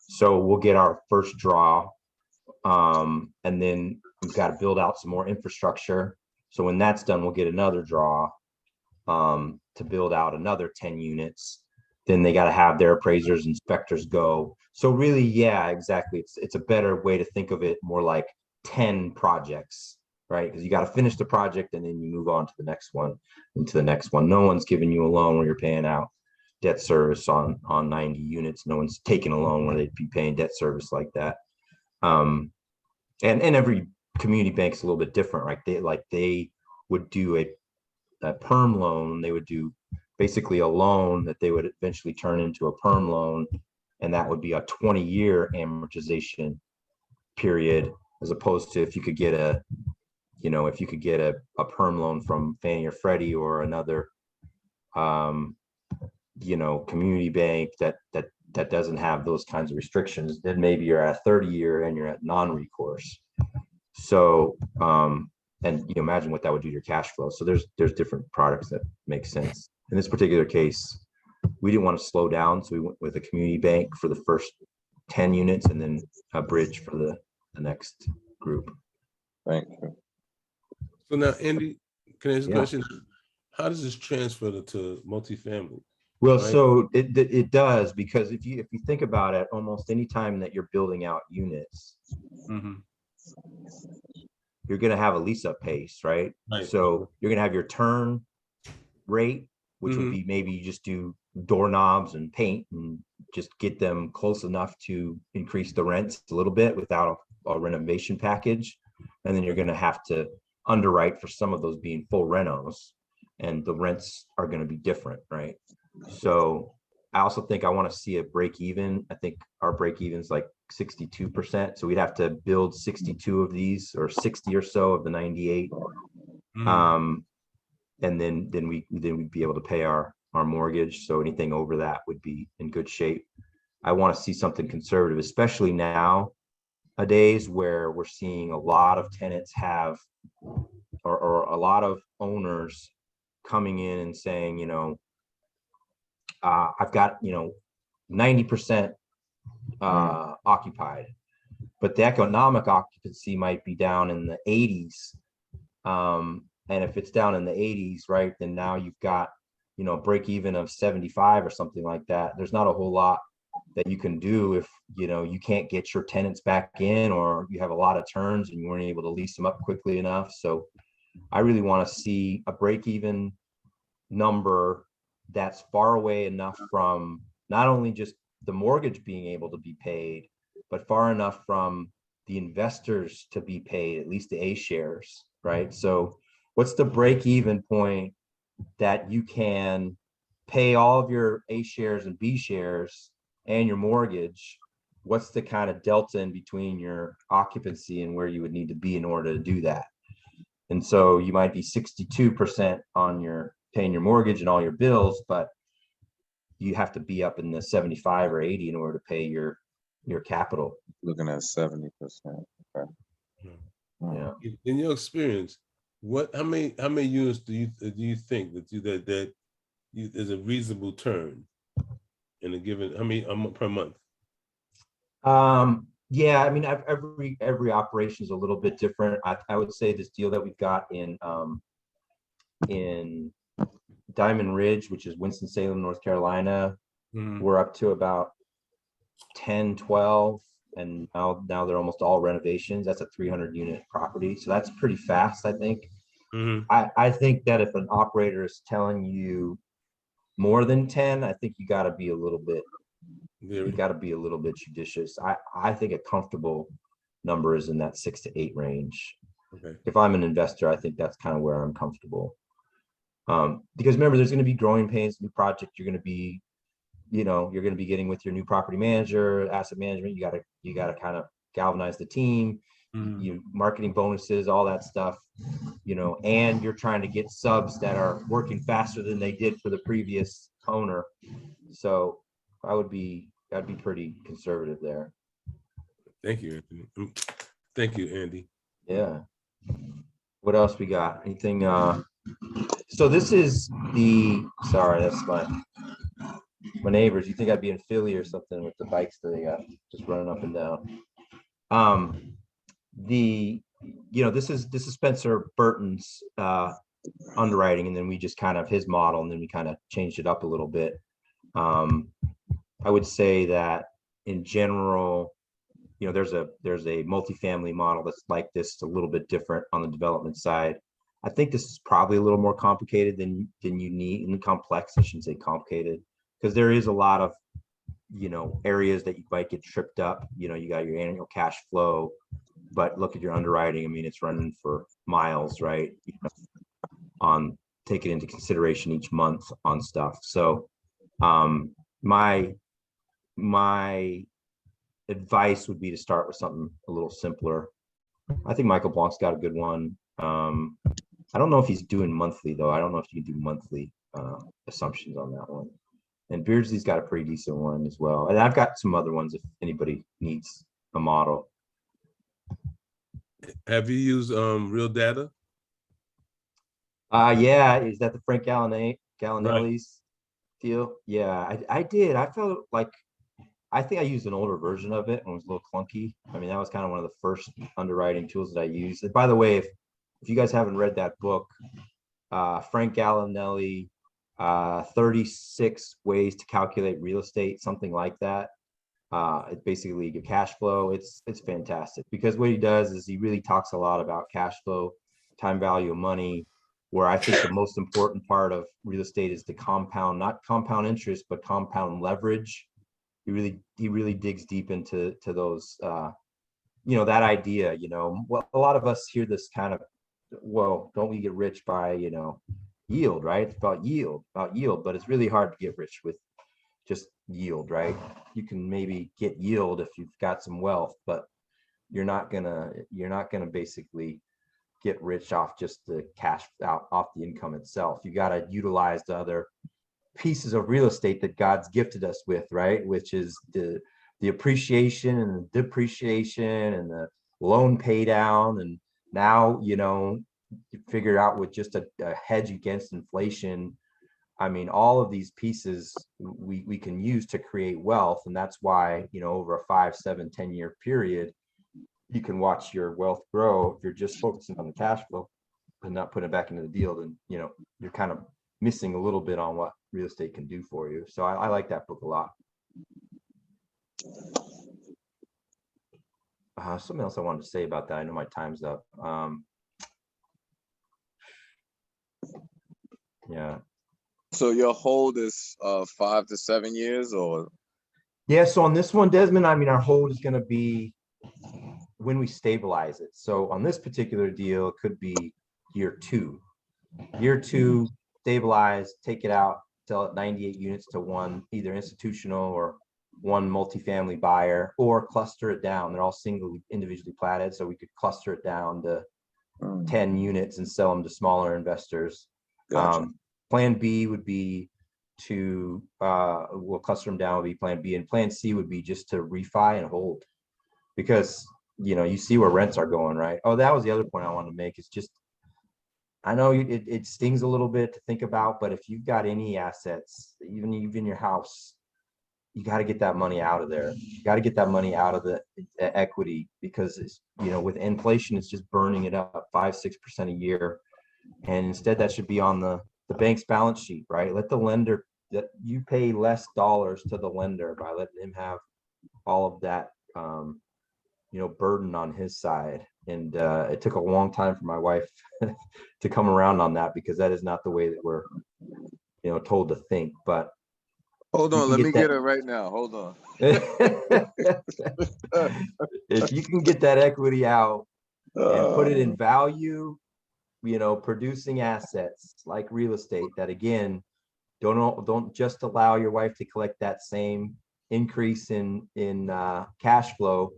So we'll get our first draw. And then we've got to build out some more infrastructure. So when that's done, we'll get another draw to build out another 10 units. Then they got to have their appraisers, inspectors go. So really, yeah, exactly. It's a better way to think of it, more like 10 projects, right? Because you got to finish the project and then you move on to the next one and to the next one. No one's giving you a loan where you're paying out debt service on 90 units. No one's taking a loan where they'd be paying debt service like that. And every community bank's a little bit different, right? They would do a perm loan. They would do basically a loan that they would eventually turn into a perm loan, and that would be a 20-year amortization period, as opposed to if you could get a perm loan from Fannie or Freddie or another community bank that doesn't have those kinds of restrictions, then maybe you're at 30-year and you're at non-recourse. So and imagine what that would do to your cash flow. So there's different products that make sense. In this particular case, we didn't want to slow down, so we went with a community bank for the first 10 units and then a bridge for the next group. Thank you. So now, Andy, can I ask a Yeah. question? How does this transfer to multifamily? Well, Right. so it does, because if you think about it, almost any time that you're building out units, you're going to have a lease up pace, right? So you're going to have your turn rate, which would be maybe you just do doorknobs and paint and just get them close enough to increase the rents a little bit without a renovation package. And then you're going to have to underwrite for some of those being full renos, and the rents are going to be different, right? So I also think I want to see a break even. I think our break even is like 62%. So we'd have to build 62 of these, or 60 or so of the 98. And then we'd be able to pay our mortgage. So anything over that would be in good shape. I want to see something conservative, especially nowadays where we're seeing a lot of tenants have, or a lot of owners coming in and saying, I've got 90% occupied, but the economic occupancy might be down in the 80s. And if it's down in the 80s, right, then now you've got break even of 75 or something like that, there's not a whole lot that you can do if, you can't get your tenants back in, or you have a lot of turns and you weren't able to lease them up quickly enough. So I really want to see a break even number that's far away enough from not only just the mortgage being able to be paid, but far enough from the investors to be paid, at least the A shares, right? So what's the break even point that you can pay all of your A shares and B shares and your mortgage? What's the kind of delta in between your occupancy and where you would need to be in order to do that? And so you might be 62% on your paying your mortgage and all your bills, but you have to be up in the 75 or 80 in order to pay your capital. Looking at 70%. Okay. Yeah. In your experience, how many units do you think that is a reasonable turn in a given, how many per month? Yeah, I mean, every operation is a little bit different. I would say this deal that we've got in Diamond Ridge, which is Winston-Salem, North Carolina, we're up to about 10, 12, and now they're almost all renovations. That's a 300 unit property, so that's pretty fast, I think. I think that if an operator is telling you more than 10, I think you got to be a little bit judicious. I think a comfortable number is in that 6 to 8 range. Okay. If I'm an investor, I think that's kind of where I'm comfortable. Because remember, there's going to be growing pains, new project. You're going to be getting with your new property manager, asset management. You got to kind of galvanize the team, marketing bonuses, all that stuff, and you're trying to get subs that are working faster than they did for the previous owner. So I'd be pretty conservative there. Thank you, Anthony. Thank you, Andy. Yeah. What else we got? Anything? So this is sorry, that's my neighbors. You think I'd be in Philly or something with the bikes that they got just running up and down. This is Spencer Burton's underwriting, and then we just kind of his model, and then we kind of changed it up a little bit. I would say that in general, there's a multifamily model that's like this, a little bit different on the development side. I think this is probably a little more complicated than you need, and complex, I shouldn't say complicated, because there is a lot of, areas that you might get tripped up. You got your annual cash flow, but look at your underwriting. I mean, it's running for miles, right? On take it into consideration each month on stuff. So my advice would be to start with something a little simpler. I think Michael Blanc's got a good one. I don't know if he's doing monthly though. I don't know if you can do monthly assumptions on that one. And Beardsley's got a pretty decent one as well. And I've got some other ones if anybody needs a model. Have you used real data? Yeah, is that the Frank Gallinelli's deal? Yeah, I did. I felt like I think I used an older version of it and it was a little clunky. I mean, that was kind of one of the first underwriting tools that I used. And by the way, if you guys haven't read that book, Frank Gallinelli, 36 ways to calculate real estate, something like that. It's basically your cash flow. It's fantastic because what he does is he really talks a lot about cash flow, time value of money, where I think the most important part of real estate is the compound, not compound interest, but compound leverage. He really digs deep into those, that idea, well, a lot of us hear this kind of, well, don't we get rich by, yield, right? It's about yield, but it's really hard to get rich with just yield, right? You can maybe get yield if you've got some wealth, but you're not gonna basically get rich off just the cash out off the income itself. You got to utilize the other pieces of real estate that God's gifted us with, right? Which is the appreciation and the depreciation and the loan pay down. And now, you figure out with just a hedge against inflation. I mean, all of these pieces we can use to create wealth. And that's why, over a 5, 7, 10-year period, you can watch your wealth grow if you're just focusing on the cash flow and not putting it back into the deal. Then, you're kind of missing a little bit on what real estate can do for you. So I like that book a lot. Something else I wanted to say about that. I know my time's up. Yeah. So your hold is 5 to 7 years, or? Yeah, so on this one, Desmond, I mean, our hold is going to be when we stabilize it. So on this particular deal, it could be year 2. Year 2, stabilize, take it out, sell it 98 units to one, either institutional or one multifamily buyer, or cluster it down. They're all single individually platted, so we could cluster it down to 10 units and sell them to smaller investors. Gotcha. Plan B would be to we'll cluster them down, would be plan B, and plan C would be just to refi and hold, because you see where rents are going, right? Oh, that was the other point I wanted to make. It's just, I know it stings a little bit to think about, but if you've got any assets, even your house, you got to get that money out of there. You got to get that money out of the equity, because it's, with inflation, it's just burning it up 5-6% a year. And instead that should be on the bank's balance sheet, right? Let the lender, that you pay less dollars to the lender by letting him have all of that, burden on his side. And it took a long time for my wife to come around on that, because that is not the way that we're, told to think. But hold on, let me get it right now. Hold on. If you can get that equity out and put it in value, producing assets like real estate, that again, don't just allow your wife to collect that same increase in cash flow,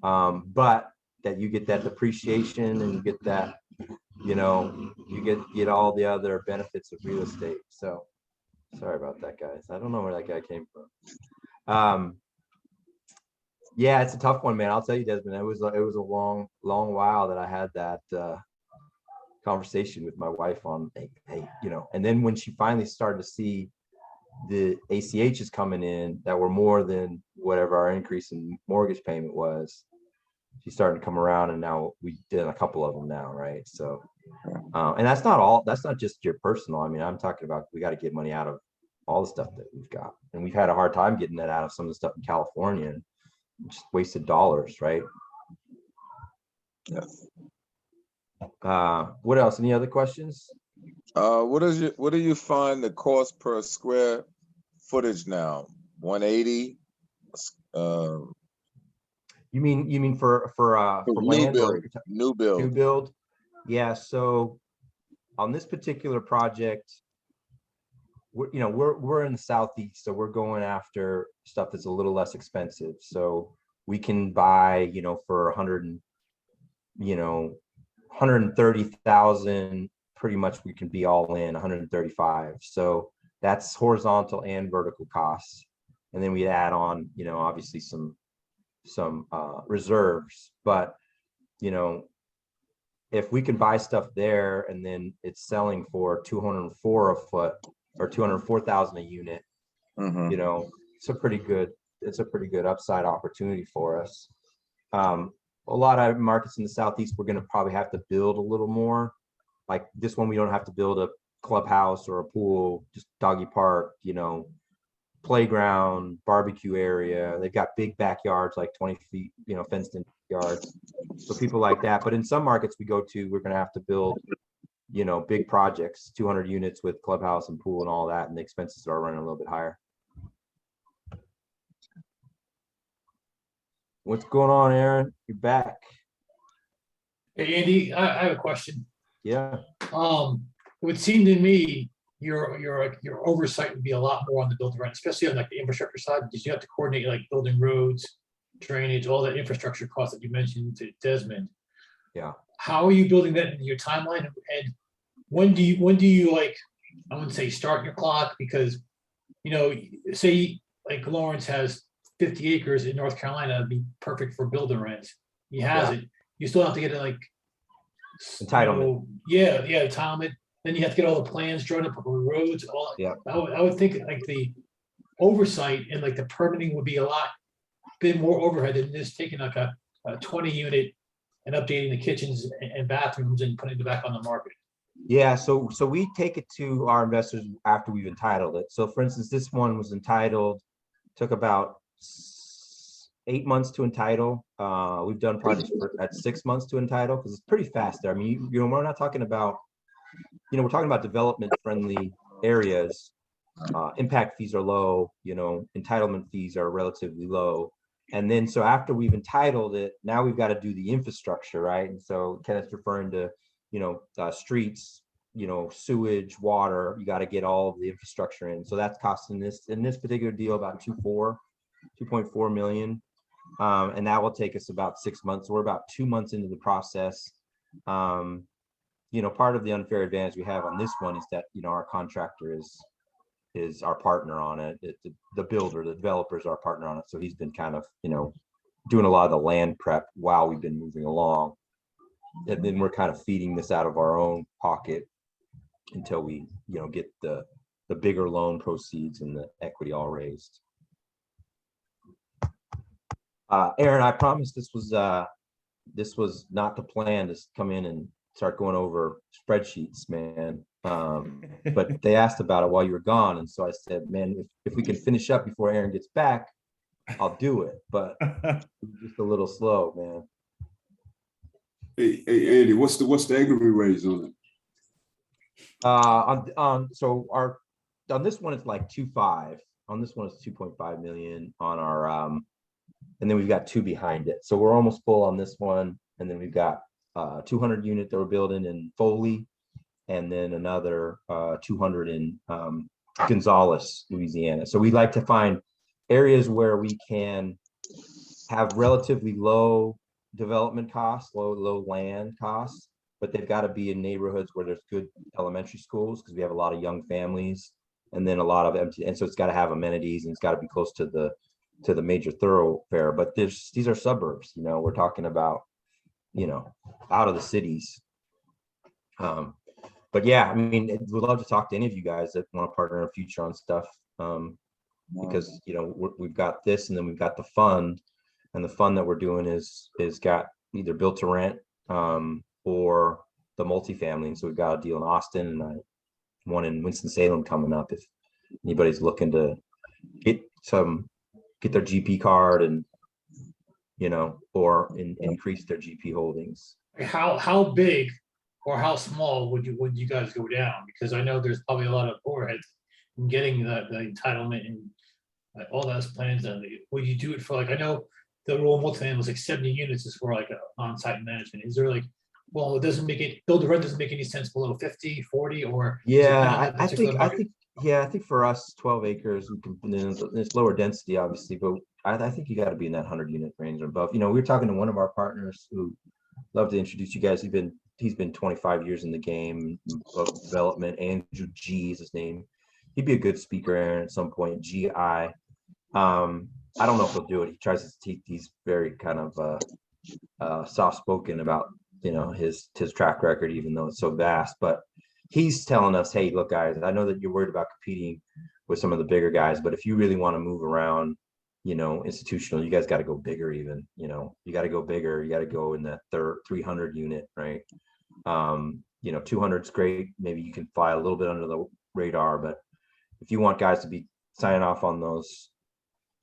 but that you get that depreciation, and you get that, you get all the other benefits of real estate. So sorry about that, guys. I don't know where that guy came from. Yeah, it's a tough one, man. I'll tell you, Desmond, it was a long while that I had that conversation with my wife on, hey, and then when she finally started to see the ACHs coming in that were more than whatever our increase in mortgage payment was, she started to come around, and now we did a couple of them now, right? So, and that's not just your personal. I mean, I'm talking about, we got to get money out of all the stuff that we've got, and we've had a hard time getting that out of some of the stuff in California, and just wasted dollars, right? Yeah. What else? Any other questions? What do you find the cost per square footage now? 180. You mean for land or new build? New build. Yeah. So on this particular project, we're in the Southeast, so we're going after stuff that's a little less expensive. So we can buy, for 130,000, pretty much we can be all in 135. So that's horizontal and vertical costs. And then we add on, obviously some reserves, but if we can buy stuff there and then it's selling for 204 a foot or 204,000 a unit, it's a pretty good upside opportunity for us. A lot of markets in the Southeast, we're going to probably have to build a little more. Like this one, we don't have to build a clubhouse or a pool, just doggy park, playground, barbecue area. They've got big backyards, like 20 feet, fenced in yards. So people like that. But in some markets we go to, we're going to have to build, big projects, 200 units with clubhouse and pool and all that. And the expenses are running a little bit higher. What's going on, Aaron? You're back. Hey, Andy, I have a question. Yeah. It would seem to me your oversight would be a lot more on the build to rent, especially on like the infrastructure side, because you have to coordinate like building roads, drainage, all that infrastructure costs that you mentioned to Desmond. Yeah. How are you building that into your timeline? And when do you like, I wouldn't say start your clock, because say like Lawrence has 50 acres in North Carolina, it'd be perfect for build to rent. He has it. You still have to get it like entitlement. Entitlement. Then you have to get all the plans drawn up for roads. All. Yeah. I would think like the oversight and like the permitting would be a bit more overhead than just taking like a 20 unit and updating the kitchens and bathrooms and putting it back on the market. Yeah, so we take it to our investors after we've entitled it. So for instance, this one was entitled, took about 8 months to entitle. We've done projects at 6 months to entitle because it's pretty fast there. I mean, you know, we're not talking about, you know, we're talking about development friendly areas. Impact fees are low, you know, entitlement fees are relatively low. And then so after we've entitled it, now we've got to do the infrastructure, right? And so Kenneth's referring to, you know, streets, you know, sewage, water, you got to get all of the infrastructure in. So that's costing this, in this particular deal, about 2.4 million. And that will take us about 6 months. So we're about 2 months into the process. You know, part of the unfair advantage we have on this one is that, you know, our contractor is our partner on it. The builder, the developer is our partner on it. So he's been kind of, you know, doing a lot of the land prep while we've been moving along. And then we're kind of feeding this out of our own pocket until we, you know, get the bigger loan proceeds and the equity all raised. Aaron, I promised this was not the plan to come in and start going over spreadsheets, man. But they asked about it while you were gone, and so I said, man, if we can finish up before Aaron gets back, I'll do it. But just a little slow, man. Hey Andy, what's the equity raise on it? So on this one it's like 2.5. On this one it's 2.5 million on our and then we've got 2 behind it. So we're almost full on this one, and then we've got 200 unit that we're building in Foley, and then another 200 in Gonzales, Louisiana. So we like to find areas where we can have relatively low development costs, low land costs, but they've got to be in neighborhoods where there's good elementary schools, because we have a lot of young families, and then a lot of empty, and so it's got to have amenities, and it's got to be close to the major thoroughfare. But these are suburbs, you know, we're talking about, you know, out of the cities. But yeah, I mean, we'd love to talk to any of you guys that want to partner in the future on stuff, because, you know, we've got this, and then we've got the fund, and the fund that we're doing is got either built to rent or the multifamily. And so we've got a deal in Austin and one in Winston-Salem coming up if anybody's looking to get their GP card and, you know, or increase their GP holdings. How big or how small would you guys go down? Because I know there's probably a lot of overhead in getting the entitlement and all those plans done. Would you do it for, like, I know the rural multifamily was like 70 units is for like an on-site management. Is there like, well, it doesn't make it, build to rent doesn't make any sense below 50, 40, or? Yeah, I think for us, 12 acres, we can, it's lower density, obviously, but I think you got to be in that 100 unit range or above. You know, we were talking to one of our partners who love to introduce you guys. He's been 25 years in the game of development. Andrew G is his name. He'd be a good speaker, Aaron, at some point. GI. I don't know if he'll do it. He tries his teeth. He's very kind of soft-spoken about, you know, his track record, even though it's so vast. But he's telling us, hey, look, guys, I know that you're worried about competing with some of the bigger guys, but if you really want to move around, you know, institutional, you guys got to go bigger. Even, you know, you got to go bigger. You got to go in the 300 unit, right? You know, 200 is great. Maybe you can fly a little bit under the radar, but if you want guys to be signing off on those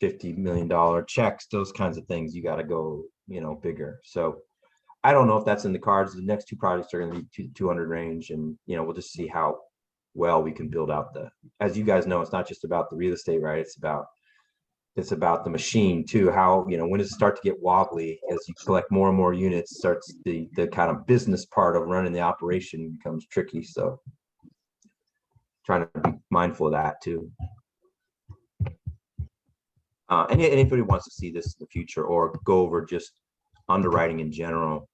$50 million checks, those kinds of things, you got to go, you know, bigger. So I don't know if that's in the cards. The next 2 projects are going to be 200 range, and, you know, we'll just see how well we can build out as you guys know, it's not just about the real estate, right? It's about the machine too. How, you know, when does it start to get wobbly as you collect more and more units, starts the kind of business part of running the operation becomes tricky. So trying to be mindful of that too. And anybody wants to see this in the future or go over just underwriting in general,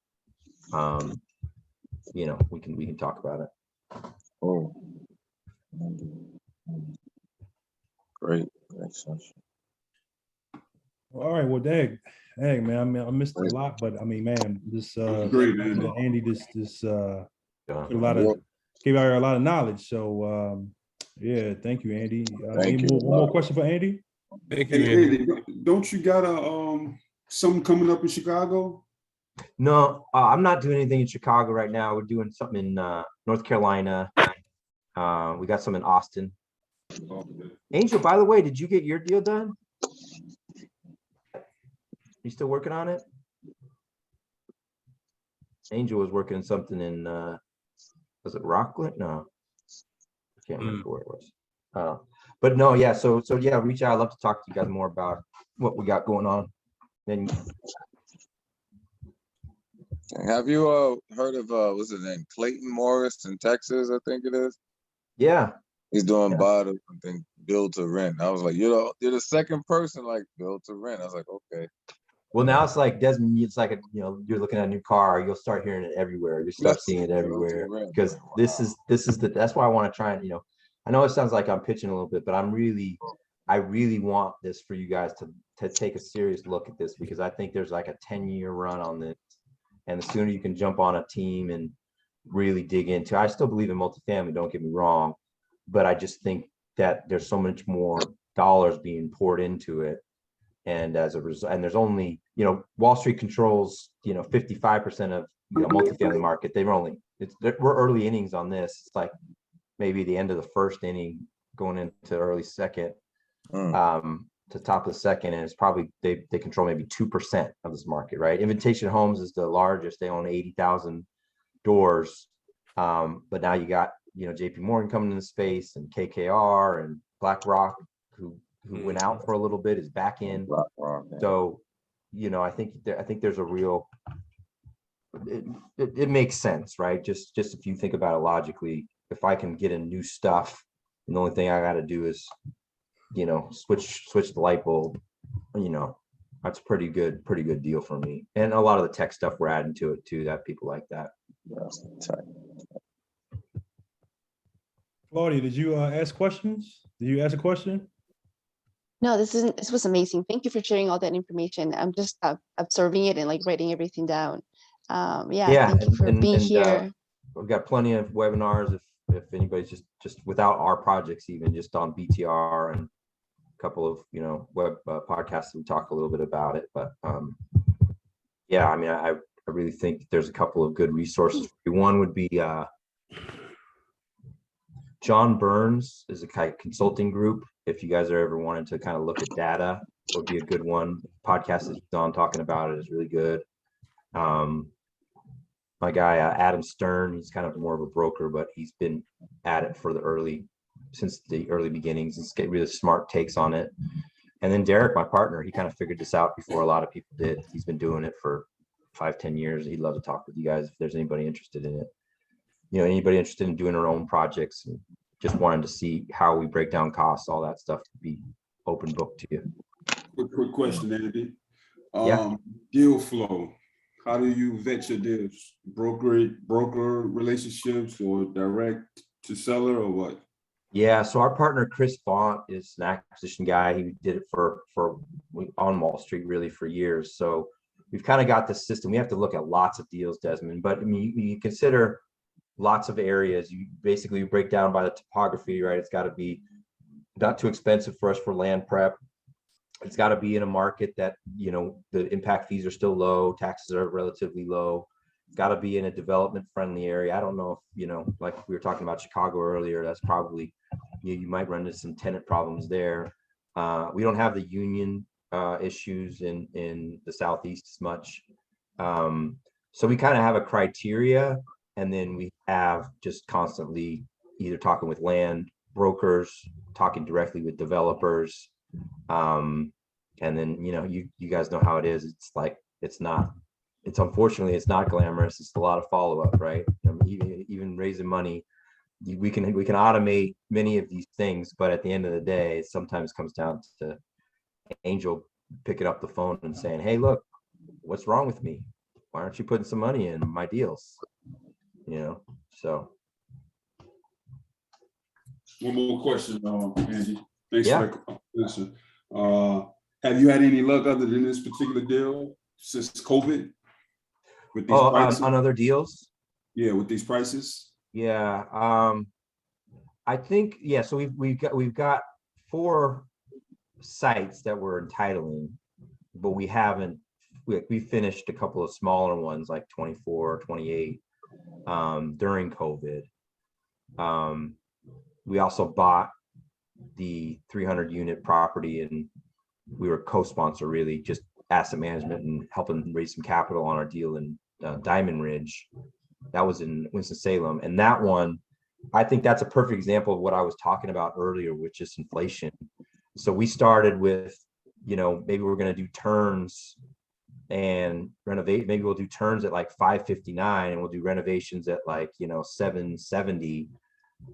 you know, we can talk about it. Oh, great session. All right, well, dang, man, I mean, I missed a lot, but I mean, man, this Great, man. Andy, this Yeah. gave out a lot of knowledge. So yeah, thank you, Andy. Thank you. One more question for Andy. Thank you, Hey, Andy. Andy, don't you got something coming up in Chicago? No, I'm not doing anything in Chicago right now. We're doing something North Carolina. We got some in Austin. Angel, by the way, did you get your deal done? You still working on it? Angel was working on something in, was it Rockland? No, I can't remember where it was. But no, yeah. So yeah, reach out. I'd love to talk to you guys more about what we got going on. Then Have you heard of what's his name? Clayton Morris in Texas, I think it is. yeah, He's doing Yeah. buy to, I think, build to rent. I was like, you're the second person like build to rent. I was like, okay. well, now it's like Desmond, it's like you're looking at a new car, you'll start hearing it everywhere. You start Yes. seeing it everywhere Build to rent. because this is that's why I want to try and I know it sounds like I'm pitching a little bit, but I really want this for you guys to take a serious look at this, because I think there's like a 10-year run on this, and the sooner you can jump on a team and really dig into. I still believe in multifamily, don't get me wrong, but I just think that there's so much more dollars being poured into it. And as a result, and there's only, Wall Street controls, 55% of multifamily market. We're early innings on this. It's like maybe the end of the first inning going into early second, to top of the second. And it's probably, they control maybe 2% of this market, right? Invitation Homes is the largest. They own 80,000 doors. But now you got, JP Morgan coming into the space, and KKR and BlackRock, who went out for a little bit, is back in. So, I think there's a real, it makes sense, right? Just if you think about it logically, if I can get in new stuff, and the only thing I got to do is, switch the light bulb, that's pretty good deal for me. And a lot of the tech stuff we're adding to it too, that people like that. Claudia, did you ask questions? Did you ask a question? No, this was amazing. Thank you for sharing all that information. I'm just observing it and like writing everything down. Thank you for being here. We've got plenty of webinars if anybody's just without our projects, even just on BTR, and a couple of web podcasts. We talk a little bit about it, but I really think there's a couple of good resources. One would be John Burns is a kind of consulting group. If you guys are ever wanting to kind of look at data, it would be a good one. Podcast that he's on talking about it is really good. My guy Adam Stern, he's kind of more of a broker, but he's been at it since the early beginnings. He's getting really smart takes on it. And then Derek, my partner, he kind of figured this out before a lot of people did. He's been doing it for 5-10 years. He'd love to talk with you guys if there's anybody interested in it. Anybody interested in doing their own projects and just wanting to see how we break down costs, all that stuff, to be open book to you. Quick question, Andy. Yeah. Deal flow. How do you vet your deals? Broker relationships, or direct to seller, or what? Yeah, so our partner Chris Bont is an acquisition guy. He did it for on Wall Street really for years. So we've kind of got the system. We have to look at lots of deals, Desmond, but I mean, you consider lots of areas. You basically break down by the topography, right? It's got to be not too expensive for us for land prep. It's got to be in a market that, the impact fees are still low, taxes are relatively low. It's got to be in a development friendly area. I don't know if, like we were talking about Chicago earlier, that's probably, you might run into some tenant problems there. We don't have the union issues in the Southeast as much. So we kind of have a criteria, and then we have just constantly either talking with land brokers, talking directly with developers. And then, you guys know how it is. It's like, unfortunately, it's not glamorous. It's a lot of follow-up, right? Even raising money, we can automate many of these things, but at the end of the day, it sometimes comes down to Angel picking up the phone and saying, hey, look, what's wrong with me? Why aren't you putting some money in my deals? So. One more question, Andy. Thanks Yeah. for that question. Have you had any luck other than this particular deal since COVID? With these prices? On other deals? Yeah, with these prices. Yeah. I think, so we've got 4 sites that we're entitling, but we finished a couple of smaller ones like 24, 28 during COVID. We also bought the 300 unit property, and we were co-sponsor, really just asset management and helping raise some capital on our deal in Diamond Ridge. That was in Winston-Salem. And that one, I think that's a perfect example of what I was talking about earlier, which is inflation. So we started with, maybe we're going to do turns and renovate. Maybe we'll do turns at like 559 and we'll do renovations at like, 770.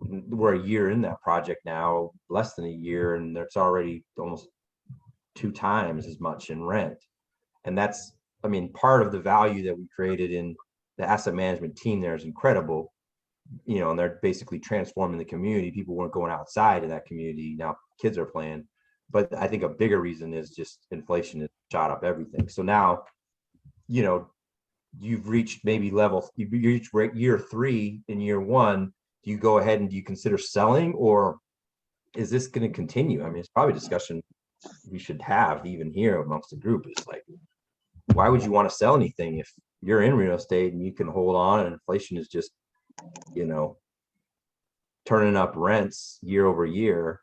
We're a year in that project now, less than a year, and it's already almost 2 times as much in rent. And that's, part of the value that we created in the asset management team there is incredible. And they're basically transforming the community. People weren't going outside in that community. Now kids are playing. But I think a bigger reason is just inflation has shot up everything. So now, you've reached maybe you've reached year 3 in year 1. Do you go ahead and do you consider selling, or is this going to continue? It's probably a discussion we should have even here amongst the group. It's like, why would you want to sell anything if you're in real estate and you can hold on and inflation is just, turning up rents year over year,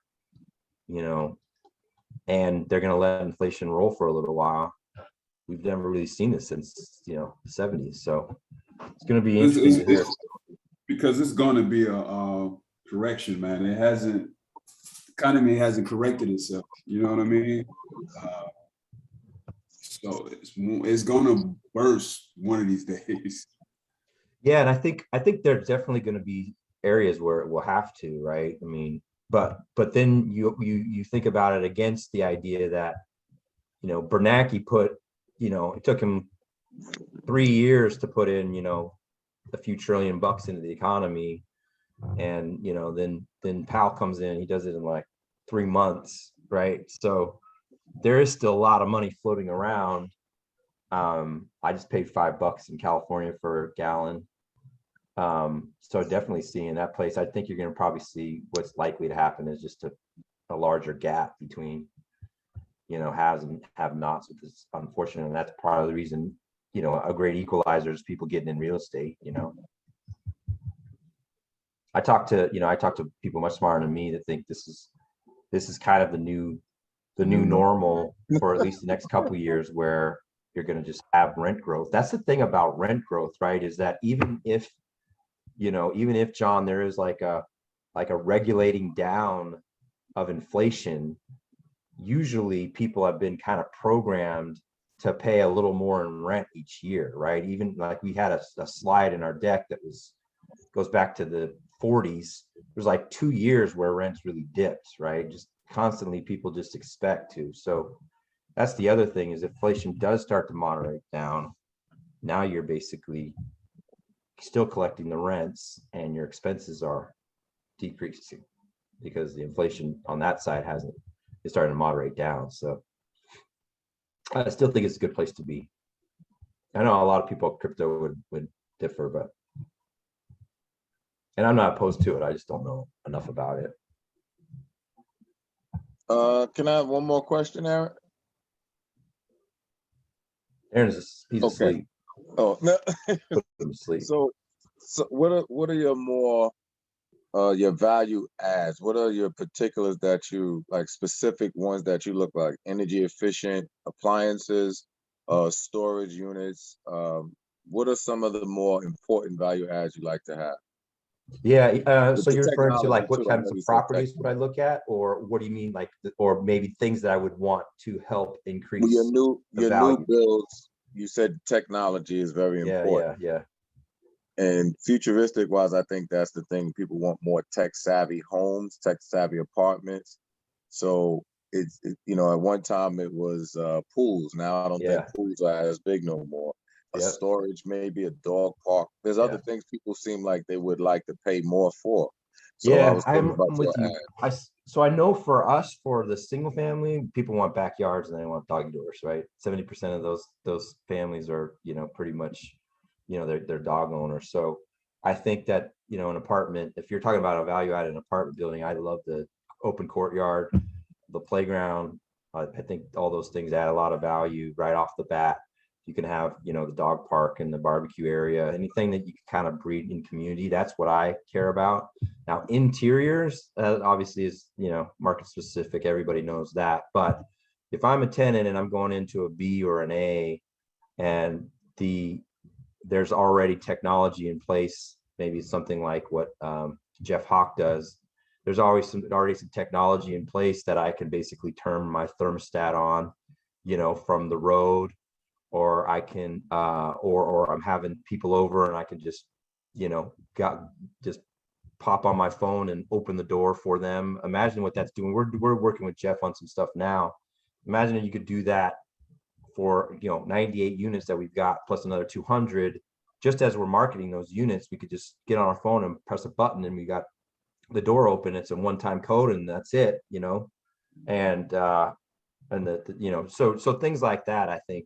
and they're going to let inflation roll for a little while. We've never really seen this since, the 70s. So it's going to be interesting to hear. Because it's going to be a correction, man. Economy hasn't corrected itself. You know what I mean? So it's going to burst one of these days. Yeah, and I think there's definitely going to be areas where it will have to, right? But then you think about it against the idea that, Bernanke put, it took him 3 years to put in, a few $trillion into the economy, and then Powell comes in, he does it in like 3 months, right? So there is still a lot of money floating around. I just paid $5 in California for a gallon. So definitely seeing that place. I think you're going to probably see what's likely to happen is just a larger gap between, haves and have-nots, which is unfortunate. And that's part of the reason, a great equalizer is people getting in real estate. I talk to people much smarter than me that think this is kind of the new normal for at least the next couple of years, where you're going to just have rent growth. That's the thing about rent growth, right? Is that even if John, there is like a regulating down of inflation, usually people have been kind of programmed to pay a little more in rent each year, right? Even like we had a slide in our deck that goes back to the 40s. There's like 2 years where rents really dipped, right? Just constantly people just expect to. So that's the other thing, is inflation does start to moderate down. Now you're basically still collecting the rents and your expenses are decreasing because the inflation on that side is starting to moderate down. So I still think it's a good place to be. I know a lot of people crypto would differ, and I'm not opposed to it. I just don't know enough about it. Can I have one more question, Aaron? Aaron's he's asleep. Oh no. Put him to sleep. So what are your more your value adds? What are your particulars that you like, specific ones that you look like? Energy efficient appliances, storage units. What are some of the more important value adds you like to have? Yeah, so you're referring to like what kinds of properties would I look at, or what do you mean, like, or maybe things that I would want to help increase your new value? builds? You said technology is very important. Yeah. And futuristic wise, I think that's the thing. People want more tech savvy homes, tech savvy apartments. So it's at one time it was pools. Now I don't think pools are as big no more. Storage, maybe a dog park. There's other things people seem like they would like to pay more for. So I'm with you. So I know for us, for the single family, people want backyards and they want doggy doors, right? 70% of those families are, pretty much, they're dog owners. So I think that, an apartment, if you're talking about a value added apartment building, I love the open courtyard, the playground. I think all those things add a lot of value right off the bat. You can have, you know, the dog park and the barbecue area, anything that you can kind of breed in community. That's what I care about. Now, interiors, obviously is, you know, market specific. Everybody knows that. But if I'm a tenant and I'm going into a B or an A, and there's already technology in place, maybe something like what Jeff Hawk does. There's always already some technology in place that I can basically turn my thermostat on, you know, from the road, or I can, or I'm having people over and I can just, you know, just pop on my phone and open the door for them. Imagine what that's doing. We're working with Jeff on some stuff now. Imagine if you could do that for, you know, 98 units that we've got plus another 200. Just as we're marketing those units, we could just get on our phone and press a button and we got the door open. It's a one-time code and that's it, you know. And you know, so things like that, I think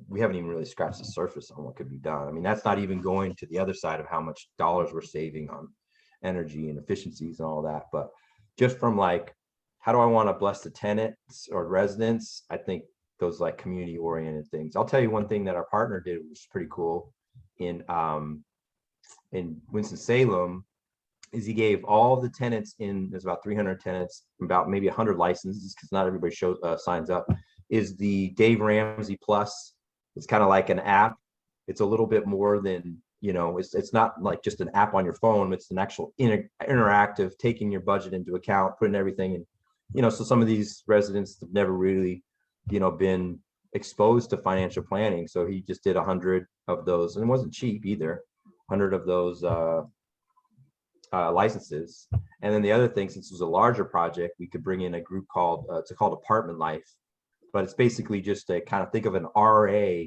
we haven't even really scratched the surface on what could be done. I mean, that's not even going to the other side of how much dollars we're saving on energy and efficiencies and all that. But just from like, how do I want to bless the tenants or residents? I think those like community oriented things. I'll tell you one thing that our partner did, which was pretty cool in Winston-Salem, is he gave all the tenants there's about 300 tenants, about maybe 100 licenses, because not everybody signs up, is the Dave Ramsey Plus. It's kind of like an app. It's a little bit more than, you know, it's not like just an app on your phone. It's an actual interactive, taking your budget into account, putting everything in, you know, so some of these residents have never really, you know, been exposed to financial planning. So he just did 100 of those, and it wasn't cheap either, 100 of those licenses. And then the other thing, since it was a larger project, we could bring in a group called, it's called Apartment Life, but it's basically just to kind of think of an RA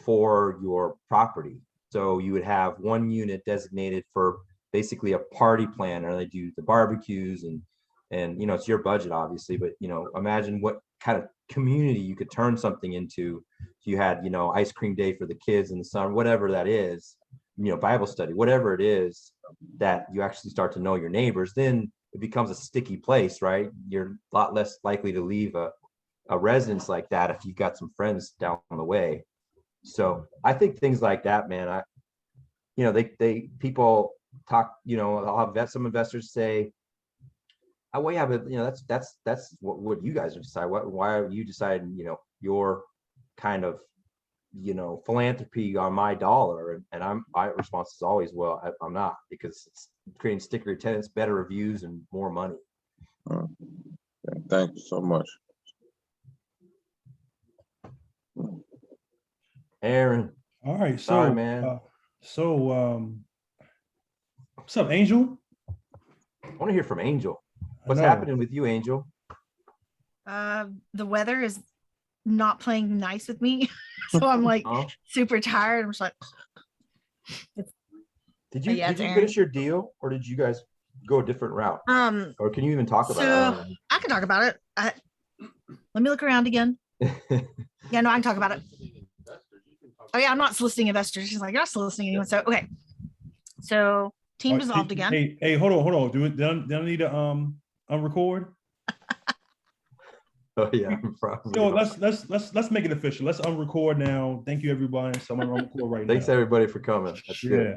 for your property. So you would have one unit designated for basically a party planner. They do the barbecues and you know, it's your budget obviously, but you know, imagine what kind of community you could turn something into. If you had, you know, ice cream day for the kids in the summer, whatever that is, you know, Bible study, whatever it is, that you actually start to know your neighbors, then it becomes a sticky place, right? You're a lot less likely to leave a residence like that if you've got some friends down the way. So I think things like that, man, you know, people talk, you know, I'll have some investors say, oh, well, yeah, but you know, that's what you guys decide. Why are you deciding, you know, your kind of, you know, philanthropy on my dollar? And my response is always, well, I'm not, because it's creating stickier tenants, better reviews, and more money. Yeah, thank you so much. Aaron. All right, Sorry, man. What's up, Angel? I want to hear from Angel. What's happening with you, Angel? The weather is not playing nice with me. So I'm like super tired. I'm just like, did you finish your deal, or did you guys go a different route? Or can you even talk about it? I can talk about it. Let me look around again. Yeah, no, I can talk about it. Oh yeah, I'm not soliciting investors. She's like, you're not soliciting anyone. So okay. So team dissolved again. Hey, hold on. Do I need to unrecord? Oh yeah, probably. No, let's make it official. Let's unrecord now. Thank you, everybody. So I'm gonna unrecord right now. Thanks everybody for coming. That's good.